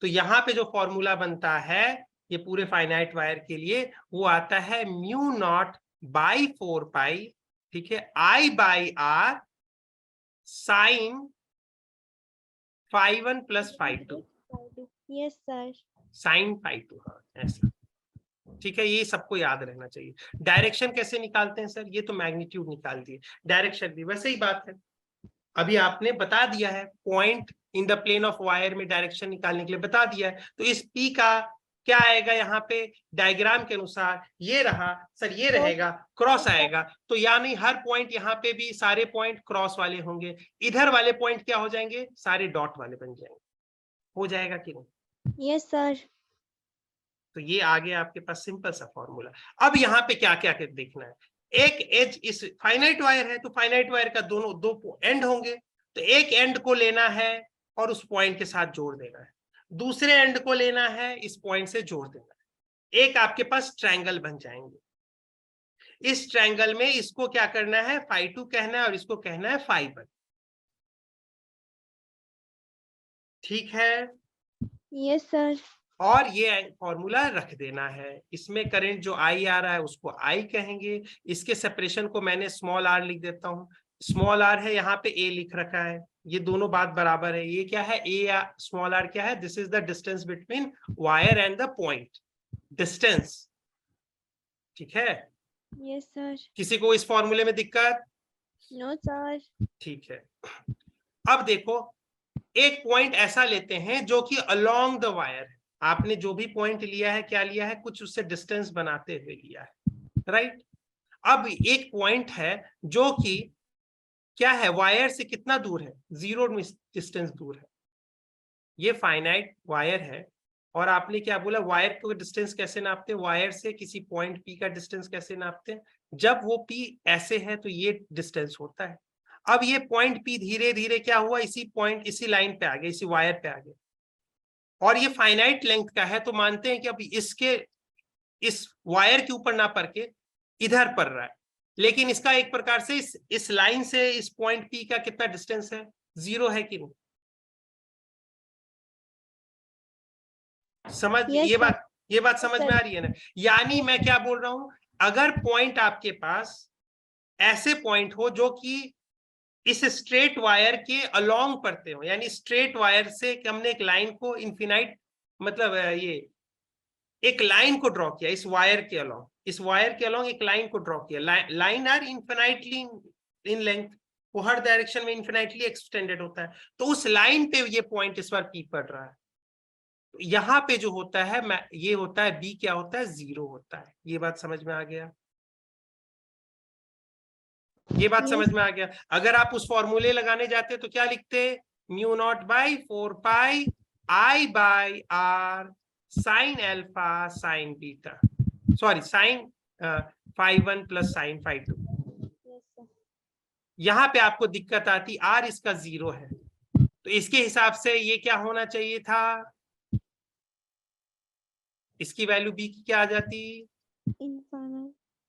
तो यहाँ पे जो फॉर्मूला बनता है ये पूरे फाइनाइट वायर के लिए, वो आता है म्यू नॉट बाई 4 पाई, ठीक है, I by R sine φ1 plus φ2, yes sir. Sine φ2, हाँ ऐसा, ठीक है। ये सबको याद रहना चाहिए। डायरेक्शन कैसे निकालते हैं सर? ये तो मैग्नीट्यूड निकाल दिए, डायरेक्शन भी वैसे ही बात है, अभी आपने बता दिया है, point in the plane of wire में डायरेक्शन निकालने के लिए बता दिया है। तो इस P का क्या आएगा यहाँ पे डायग्राम के अनुसार? ये रहा सर, ये रहेगा, क्रॉस आएगा, तो यानी हर पॉइंट यहाँ पे भी सारे पॉइंट क्रॉस वाले होंगे, इधर वाले पॉइंट क्या हो जाएंगे? सारे डॉट वाले बन जाएंगे। हो जाएगा कि नहीं? Yes sir. तो ये आ गया आपके पास सिंपल सा फॉर्मूला। अब यहाँ पे क्या क्या देखना है, एक एज, इस फाइनाइट वायर है तो फाइनाइट वायर का दोनों दो एंड होंगे, तो एक एंड को लेना है और उस पॉइंट के साथ जोड़ देना है, दूसरे एंड को लेना है, इस पॉइंट से जोड़ देना है, एक आपके पास ट्रायंगल बन जाएंगे। इस ट्रायंगल में इसको क्या करना है, φ2 कहना है और इसको कहना है φ1, ठीक है। Yes sir. और ये फॉर्मूला रख देना है, इसमें करंट जो I आ रहा है उसको I कहेंगे, इसके सेपरेशन को मैंने स्मॉल r लिख देता हूं, स्मॉल आर है, यहाँ पे ए लिख रखा है, ये दोनों बात बराबर है। ये क्या है, ए या स्मॉल आर क्या है, this is the distance between wire and the point, distance. ठीक है, यस सर। किसी को इस फॉर्मूले में दिक्कत? No sir. ठीक है, अब देखो एक पॉइंट ऐसा लेते हैं जो कि अलोंग द वायर है। आपने जो भी पॉइंट लिया है, क्या लिया है, कुछ उससे डिस्टेंस बनाते हुए लिया है, राइट। अब एक पॉइंट है जो कि क्या है, वायर से कितना दूर है, 0 डिस्टेंस दूर है। ये फाइनाइट वायर है, और आपने क्या बोला, वायर को डिस्टेंस कैसे नापते हैं, वायर से किसी पॉइंट पी का डिस्टेंस कैसे नापते हैं, जब वो पी ऐसे है तो ये डिस्टेंस होता है। अब ये पॉइंट पी धीरे धीरे क्या हुआ, इसी पॉइंट, इसी लाइन पे आ गया, इसी वायर पे आ गया, और ये फाइनाइट लेंथ का है, तो मानते हैं कि अब इसके, इस वायर के ऊपर ना पड़ के इधर पड़ रहा है, लेकिन इसका एक प्रकार से इस लाइन से इस पॉइंट पी का कितना डिस्टेंस है, 0 है कि नहीं? समझ, Yes, ये बात समझ sir. में आ रही है ना? यानी मैं क्या बोल रहा हूं, अगर पॉइंट आपके पास ऐसे पॉइंट हो जो कि इस स्ट्रेट वायर के अलोंग पड़ते हो, यानी स्ट्रेट वायर से हमने एक लाइन को इन्फिनाइट, मतलब ये एक लाइन को ड्रॉ किया इस वायर के अलोंग, इस वायर के अलोंग एक लाइन को ड्रॉ किया, line are infinitely in length, वो हर डायरेक्शन में इन्फिनाइटली एक्सटेंडेड होता है, तो उस लाइन पे ये पॉइंट इस बार पी पड़ रहा है। यहाँ पे जो होता है, ये होता है बी, क्या होता है, 0 होता है। ये बात समझ में आ गया? ये बात समझ में आ गया? अगर आप उस फॉर्मूले लगाने जाते तो क्या लिखते, mu naught by 4 pi I by r sine alpha sine beta, sorry sine phi 1 plus sine phi 2। यहाँ पे आपको दिक्कत आती, आर इसका 0 है, तो इसके हिसाब से ये क्या होना चाहिए था, इसकी वैल्यू बी की क्या आ जाती,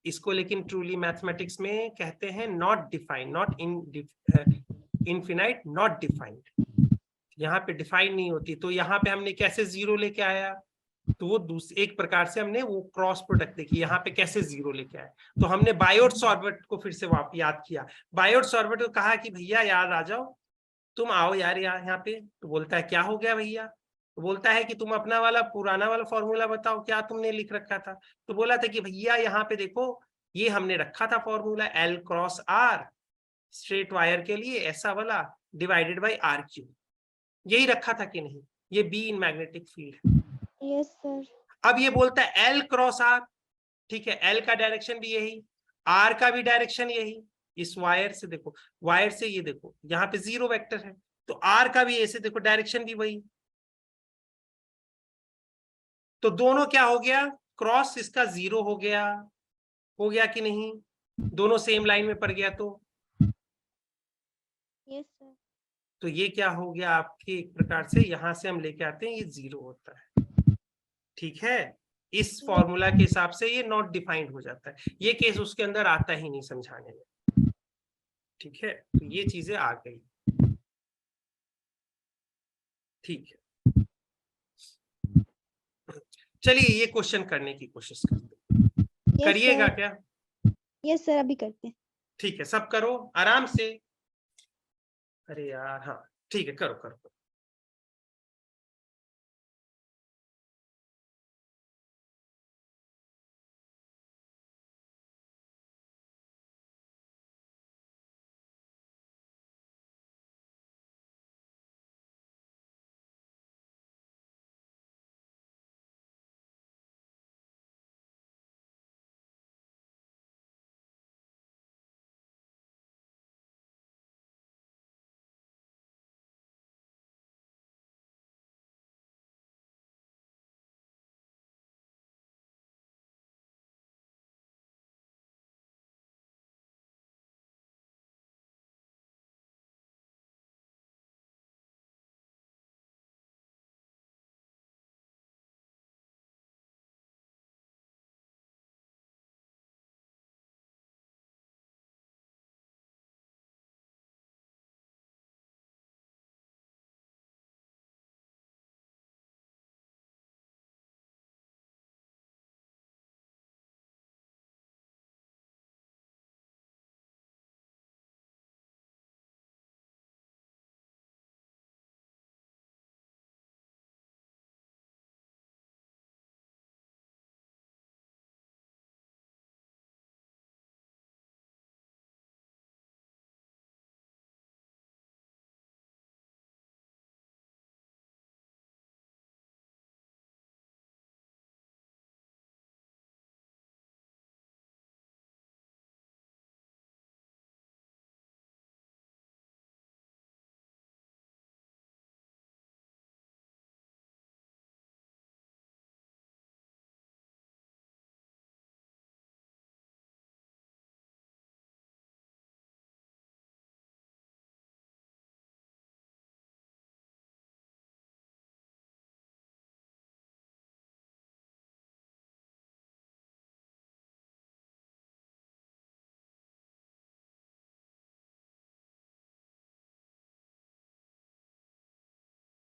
इसको लेकिन ट्रूली मैथमेटिक्स में कहते हैं not defined, not infinite, not defined. यहाँ पे डिफाइन नहीं होती, तो यहाँ पे हमने कैसे 0 लेके आया, तो वो दूसरे एक प्रकार से हमने वो क्रॉस प्रोडक्ट देखी, यहाँ पे कैसे 0 लेके आए, तो हमने बायोट-सॉर्बट को फिर से याद किया। बायोट-सॉर्बट को कहा कि भैया याद आ जाओ, तुम आओ यार यहाँ पे, तो बोलता है क्या हो गया भैया, तो बोलता है कि तुम अपना वाला पुराना वाला फॉर्मूला बताओ, क्या तुमने लिख रखा था, तो बोला था कि भैया यहाँ पे देखो, ये हमने रखा था formula L cross R straight wire के लिए, ऐसा वाला डिवाइडेड बाई R क्यूब, यही रखा था कि नहीं, ये B इन मैग्नेटिक फील्ड है। Yes sir. अब ये बोलता है L क्रॉस R, ठीक है, L का डायरेक्शन भी यही, R का भी डायरेक्शन यही, इस वायर से देखो, वायर से ये देखो, यहाँ पे 0 वेक्टर है, तो R का भी ऐसे देखो डायरेक्शन भी वही, तो दोनों क्या हो गया, क्रॉस इसका 0 हो गया कि नहीं, दोनों सेम लाइन में पड़ गया, तो यस सर। तो ये क्या हो गया आपके, एक प्रकार से यहां से हम लेके आते हैं, ये 0 होता है, ठीक है। इस फॉर्मूला के हिसाब से ये नॉट डिफाइंड हो जाता है, ये केस उसके अंदर आता ही नहीं समझाने में, ठीक है, तो ये चीजें आ गई, ठीक है। चलिए ये क्वेश्चन करने की कोशिश करते हैं, करिएगा क्या? यस सर, अभी करते हैं। ठीक है, सब करो आराम से, अरे यार हाँ, ठीक है, करो करो।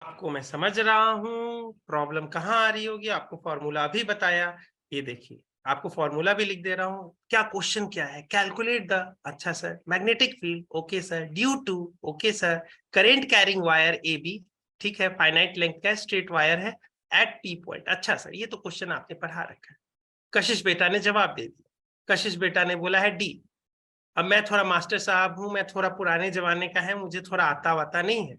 आपको मैं समझ रहा हूं, प्रॉब्लम कहाँ आ रही होगी, आपको फॉर्मूला भी बताया। ये देखिए, आपको फॉर्मूला भी लिख दे रहा हूं। क्या क्वेश्चन क्या है? कैलकुलेट द, अच्छा sir, magnetic field, okay sir, due to, okay sir, current carrying wire a b, ठीक है, फाइनाइट लेंथ का स्ट्रेट वायर है एट पी पॉइंट। अच्छा सर, ये तो क्वेश्चन आपने पढ़ा रखा है। कशिश बेटा ने जवाब दे दिया। कशिश बेटा ने बोला है डी। अब मैं थोड़ा मास्टर साहब हूं, मैं थोड़ा पुराने जमाने का है, मुझे थोड़ा आता वाता नहीं है,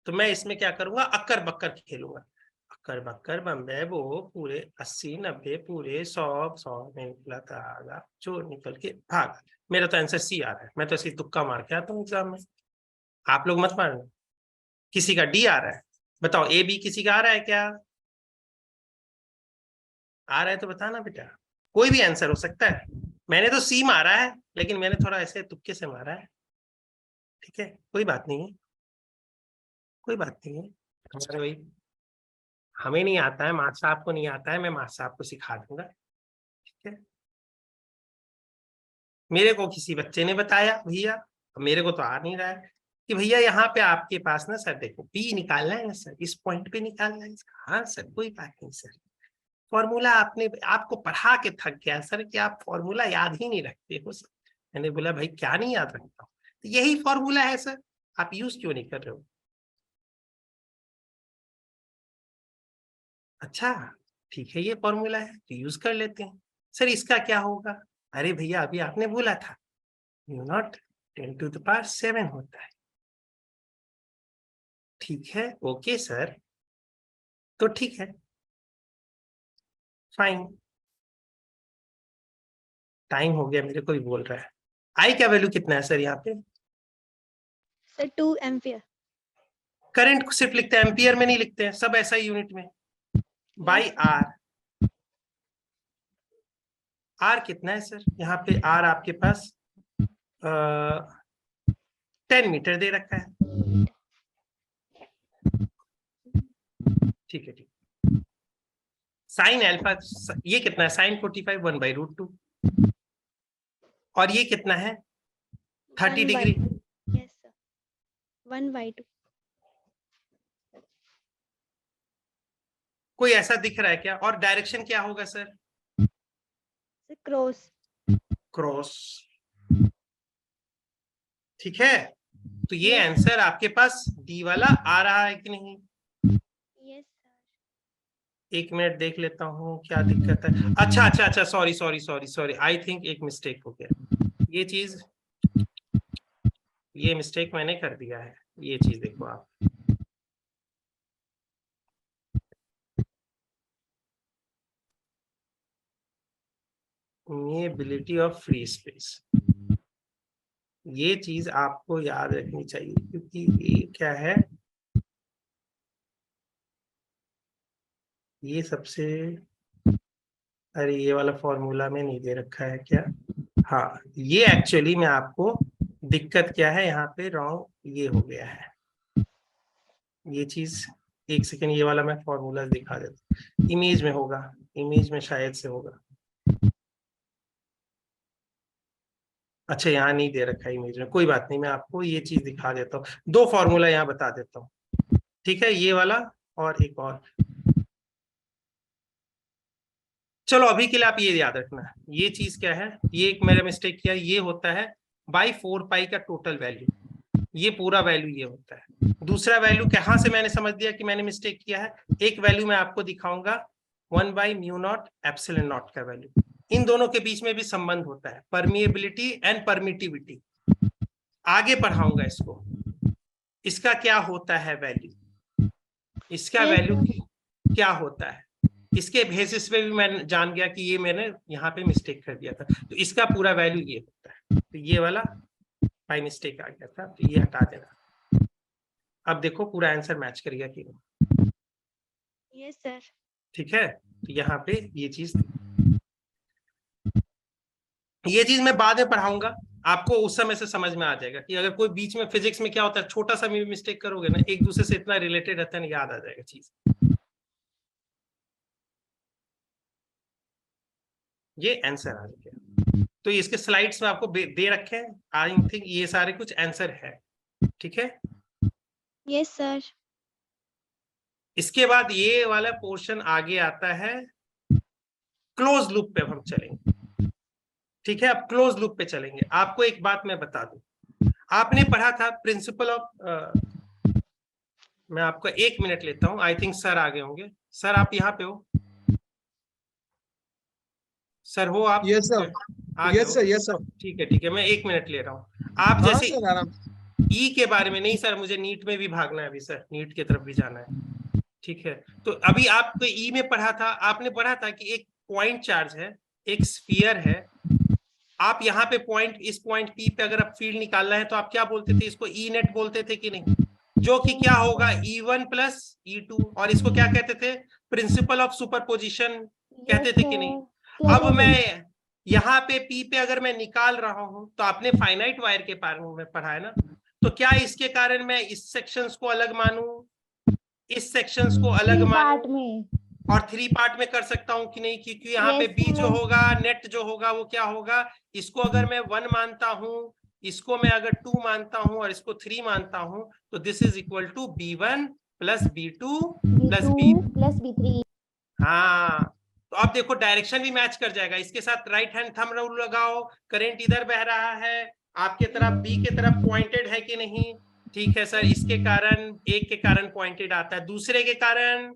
तो मैं इसमें क्या करूंगा, अक्कर बक्कर खेलूंगा। अक्कर बक्कर बम्बे वो पूरे 80 90 पूरे 100 में निकला था, चोर निकल के भागा। मेरा तो आंसर सी आ रहा है, मैं तो ऐसे तुक्का मार के आता हूँ एग्जाम में। आप लोग मत मारना। किसी का डी आ रहा है, बताओ। ए बी किसी का आ रहा है क्या? आ रहा है तो बताना बेटा, कोई भी आंसर हो सकता है। मैंने तो सी मारा है, लेकिन मैंने थोड़ा ऐसे तुक्के से मारा है, ठीक है, कोई बात नहीं है, कोई बात नहीं है। हमारे भाई, हमें नहीं आता है, मास्टर साहब को नहीं आता है, मैं मास्टर साहब को सिखा दूंगा, ठीक है। मेरे को किसी बच्चे ने बताया भैया, मेरे को तो आ नहीं रहा है, कि भैया यहाँ पे आपके पास ना सर देखो पी निकालना है ना सर, इस पॉइंट पे निकालना है इसका। हाँ सर, कोई बात नहीं सर, फॉर्मूला आपने, आपको पढ़ा के थक गया सर कि आप फॉर्मूला याद ही नहीं रखते हो सर। मैंने बोला भाई क्या नहीं याद रखता हूँ, तो यही फॉर्मूला है सर, आप यूज क्यों नहीं कर रहे हो? अच्छा ठीक है, ये फॉर्मूला है तो यूज कर लेते हैं। सर इसका क्या होगा? अरे भैया अभी आपने बोला था म्यू नॉट 10⁻7 होता है, ठीक है, ओके सर, तो ठीक है, फाइन। टाइम हो गया, मेरे को भी बोल रहा है। आई का वैल्यू कितना है सर यहाँ पे? Sir 2 ampere. करंट को सिर्फ लिखते हैं, एम्पियर में नहीं लिखते हैं, सब ऐसा ही यूनिट में, बाई आर। आर कितना है सर यहाँ पे? आर आपके पास 10 मीटर दे रखा है, ठीक है, ठीक। साइन अल्फा, ये कितना है? साइन 45 1/√2। और ये कितना है? 30 डिग्री। Yes sir, 1/2। कोई ऐसा दिख रहा है क्या? और डायरेक्शन क्या होगा सर? Sir cross. क्रॉस, ठीक है। तो ये आंसर आपके पास डी वाला आ रहा है कि नहीं? Yes sir. एक मिनट देख लेता हूँ क्या दिक्कत है। अच्छा अच्छा अच्छा, sorry sorry sorry sorry, I think एक मिस्टेक हो गया। ये चीज, ये मिस्टेक मैंने कर दिया है। ये चीज देखो आप, एबिलिटी ऑफ फ्री स्पेस, ये चीज आपको याद रखनी चाहिए, क्योंकि ये क्या है, ये सबसे, अरे ये वाला फॉर्मूला में नहीं दे रखा है क्या? हाँ, ये एक्चुअली में आपको दिक्कत क्या है यहाँ पे, रॉन्ग ये हो गया है ये चीज। एक सेकेंड, ये वाला मैं फॉर्मूला दिखा देता हूँ, इमेज में होगा, इमेज में शायद से होगा। अच्छा यहाँ नहीं दे रखा है इमेज में, कोई बात नहीं, मैं आपको ये चीज दिखा देता हूँ। दो फॉर्मूला यहाँ बता देता हूँ, ठीक है, ये वाला और एक और। चलो अभी के लिए आप ये याद रखना, ये चीज क्या है, ये एक मेरा मिस्टेक किया, ये होता है बाई 4 पाई का टोटल वैल्यू, ये पूरा वैल्यू ये होता है। दूसरा वैल्यू कहाँ से मैंने समझ दिया कि मैंने मिस्टेक किया है, एक वैल्यू मैं आपको दिखाऊंगा 1/μ0 का वैल्यू। इन दोनों के बीच में भी संबंध होता है, परमिएबिलिटी एंड परमिटिविटी। आगे पढ़ाऊंगा इसको, इसका क्या होता है वैल्यू, इसका वैल्यू क्या होता है, इसके बेसिस पे भी मैं जान गया कि ये मैंने यहाँ पे मिस्टेक कर दिया था, तो इसका पूरा वैल्यू ये होता है। तो ये वाला बाई मिस्टेक आ गया था, तो ये हटा देना। अब देखो पूरा आंसर मैच कर गया कि नहीं? Yes sir. ठीक है, तो यहाँ पे ये चीज मैं बाद में पढ़ाऊंगा, आपको उस समय से समझ में आ जाएगा कि अगर कोई बीच में फिजिक्स में क्या होता है, छोटा सा भी मिस्टेक करोगे ना, एक दूसरे से इतना रिलेटेड रहता है ना, याद आ जाएगा चीज। ये आंसर आ गया, तो इसके स्लाइड्स में आपको दे रखे हैं, आई थिंक ये सारे कुछ आंसर है, ठीक है। Yes sir. इसके बाद ये वाला पोर्शन आगे आता है, क्लोज लूप पे हम चलेंगे। ठीक है, अब क्लोज लूप पे चलेंगे। आपको एक बात मैं बता दूं, आपने पढ़ा था प्रिंसिपल ऑफ, मैं आपको 1 मिनट लेता हूं, आई थिंक सर आगे होंगे। सर आप यहाँ पे हो? सर हो आप? यस सर, आगे यस हो? Sir, yes sir. ठीक है, मैं 1 मिनट ले रहा हूँ। आप हाँ जैसे सर, आराम। ई के बारे में नहीं सर, मुझे नीट में भी भागना है अभी सर, नीट की तरफ भी जाना है। ठीक है, तो अभी आपको ई में पढ़ा था, आपने पढ़ा था कि एक पॉइंट चार्ज है, एक स्फीयर है। आप यहाँ पे पॉइंट, इस पॉइंट पी पे अगर आप फील्ड निकालना है तो आप क्या बोलते थे? इसको ई नेट बोलते थे कि नहीं? जो कि क्या होगा, E1 प्लस E2, और इसको क्या कहते थे? प्रिंसिपल ऑफ सुपरपोजिशन कहते थे कि नहीं? अब मैं यहाँ पे पी पे अगर मैं निकाल रहा हूं, तो आपने फाइनाइट वायर के बारे में पढ़ा है ना, तो क्या इसके कारण मैं इस सेक्शंस को अलग मानूं, इस सेक्शंस को अलग मानूं, और 3 पार्ट में कर सकता हूं कि नहीं? क्योंकि यहाँ पे बी जो होगा, नेट जो होगा, वो क्या होगा, इसको अगर मैं 1 मानता हूं, इसको मैं अगर 2 मानता हूं, और इसको 3 मानता हूं, तो this is equal to B1 plus B2 plus B3। हाँ, तो अब देखो डायरेक्शन भी मैच कर जाएगा। इसके साथ राइट हैंड थंब रूल लगाओ, करंट इधर बह रहा है, आपके तरफ बी के तरफ पॉइंटेड है कि नहीं? ठीक है सर, इसके कारण, एक के कारण पॉइंटेड आता है, दूसरे के कारण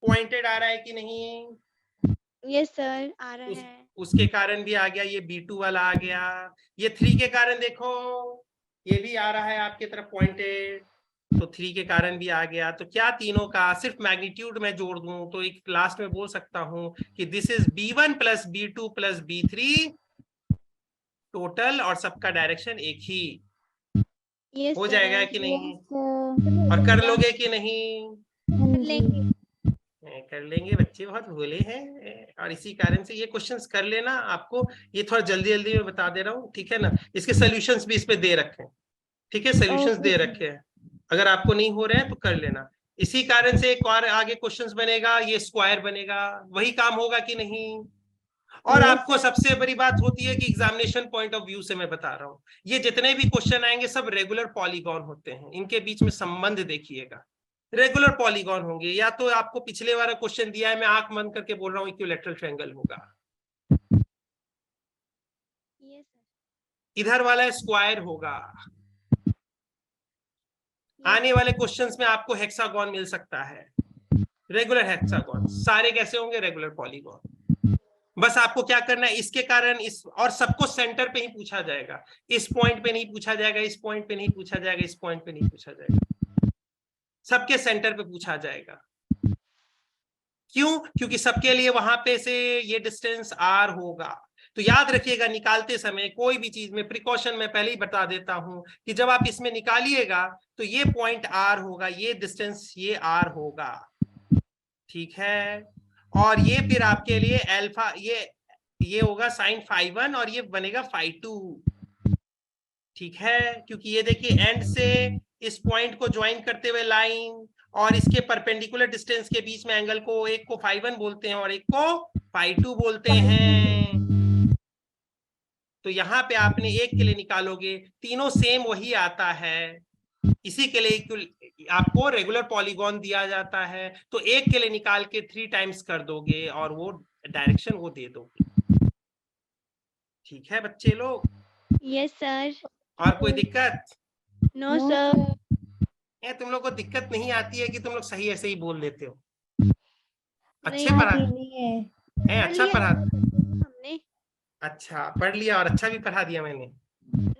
पॉइंटेड आ रहा है कि नहीं? यस सर, आ रहा है। उसके कारण भी आ गया, ये B2 वाला आ गया। ये 3 के कारण देखो, ये भी आ रहा है आपके तरफ पॉइंटेड, तो 3 के कारण भी आ गया। तो क्या तीनों का सिर्फ मैग्नीट्यूड में जोड़ दूं तो एक लास्ट में बोल सकता हूं कि this is B1 plus B2 plus B3 total, और सबका डायरेक्शन एक ही यस हो सर, जाएगा कि नहीं? और कर लोगे कि नहीं? कर लेंगे। कर लेंगे, बच्चे बहुत भोले हैं, और इसी कारण से ये क्वेश्चंस कर लेना। आपको ये थोड़ा जल्दी जल्दी में बता दे रहा हूँ, ठीक है ना? इसके सॉल्यूशंस भी इस पे दे रखे हैं, ठीक है, सॉल्यूशंस दे रखे हैं, अगर आपको नहीं हो रहे हैं तो कर लेना। इसी कारण से एक और आगे क्वेश्चंस बनेगा, ये स्क्वायर बनेगा, वही काम होगा कि नहीं? और आपको सबसे बड़ी बात होती है कि एग्जामिनेशन पॉइंट ऑफ व्यू से मैं बता रहा हूँ, ये जितने भी क्वेश्चन आएंगे सब रेगुलर पॉलीगॉन होते हैं, इनके बीच में संबंध देखिएगा, रेगुलर पॉलीगॉन होंगे। या तो आपको पिछले वाला क्वेश्चन दिया है, मैं आंख बंद करके बोल रहा हूँ इक्विलैटरल ट्रायंगल होगा, इधर वाला स्क्वायर होगा, आने वाले क्वेश्चंस में आपको हेक्सागोन मिल सकता है, रेगुलर हेक्सागोन। सारे कैसे होंगे? Regular polygon. बस आपको क्या करना है, इसके कारण इस, और सबको सेंटर पे ही पूछा जाएगा, इस पॉइंट पे नहीं पूछा जाएगा, इस पॉइंट पे नहीं पूछा जाएगा, इस पॉइंट पे नहीं पूछा जाएगा, सबके सेंटर पे पूछा जाएगा। क्यों? क्योंकि सबके लिए वहां पे से ये डिस्टेंस R होगा। तो याद रखिएगा, निकालते समय कोई भी चीज में प्रिकॉशन मैं पहले ही बता देता हूं कि जब आप इसमें निकालिएगा तो ये पॉइंट R होगा, ये डिस्टेंस ये R होगा, ठीक है? और ये फिर आपके लिए अल्फा, ये होगा साइन φ1 और ये बनेगा φ2, ठीक है? क्योंकि ये देखिए एंड से इस पॉइंट को ज्वाइन करते हुए लाइन और इसके परपेंडिकुलर डिस्टेंस के बीच में एंगल को, एक को φ1 बोलते हैं और एक को φ2 बोलते हैं। तो यहाँ पे आपने एक के लिए निकालोगे, तीनों सेम वही आता है, इसी के लिए आपको रेगुलर पॉलीगॉन दिया जाता है। तो एक के लिए निकाल के 3 टाइम्स कर दोगे और वो डायरेक्शन वो दे दोगे, ठीक है बच्चे लोग? Yes sir. और कोई दिक्कत? No sir. तुम लोग को दिक्कत नहीं आती है कि तुम लोग सही ऐसे ही बोल देते हो? अच्छे नहीं पढ़ा है, अच्छा पढ़ा, हमने। अच्छा पढ़ लिया और अच्छा भी पढ़ा दिया मैंने।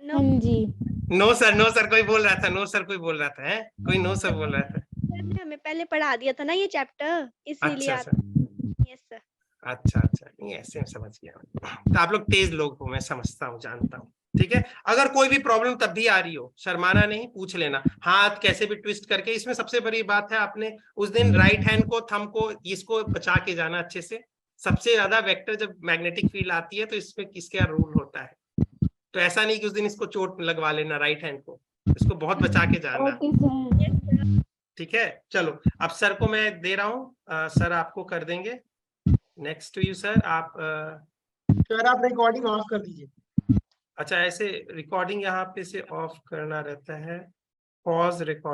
नो जी। नो सर कोई बोल रहा था, नो सर कोई बोल रहा था, है कोई नो सर बोल रहा था। सर ने हमें पहले पढ़ा दिया था ना ये चैप्टर, इसीलिए अच्छा आता। Yes sir. अच्छा, नहीं ऐसे में समझ गया। तो आप लोग तेज लोग हो, मैं समझता हूँ, जानता हूँ, ठीक है? अगर कोई भी प्रॉब्लम तब भी आ रही हो, शर्माना नहीं, पूछ लेना, हाथ कैसे भी ट्विस्ट करके। इसमें सबसे बड़ी बात है, आपने उस दिन राइट हैंड को, थंब को, इसको बचा के जाना अच्छे से। सबसे ज्यादा वेक्टर जब मैग्नेटिक फील्ड आती है तो इसमें किसका रूल होता है, तो ऐसा नहीं कि उस दिन इसको चोट लगवा लेना राइट हैंड को, इसको बहुत बचा के जाना, ठीक है? चलो अब सर को मैं दे रहा हूँ, सर आपको कर देंगे। Next to you sir. आप सर आप रिकॉर्डिंग ऑफ कर दीजिए। अच्छा, ऐसे रिकॉर्डिंग यहाँ पे से ऑफ करना रहता है, पॉज रिकॉर्ड।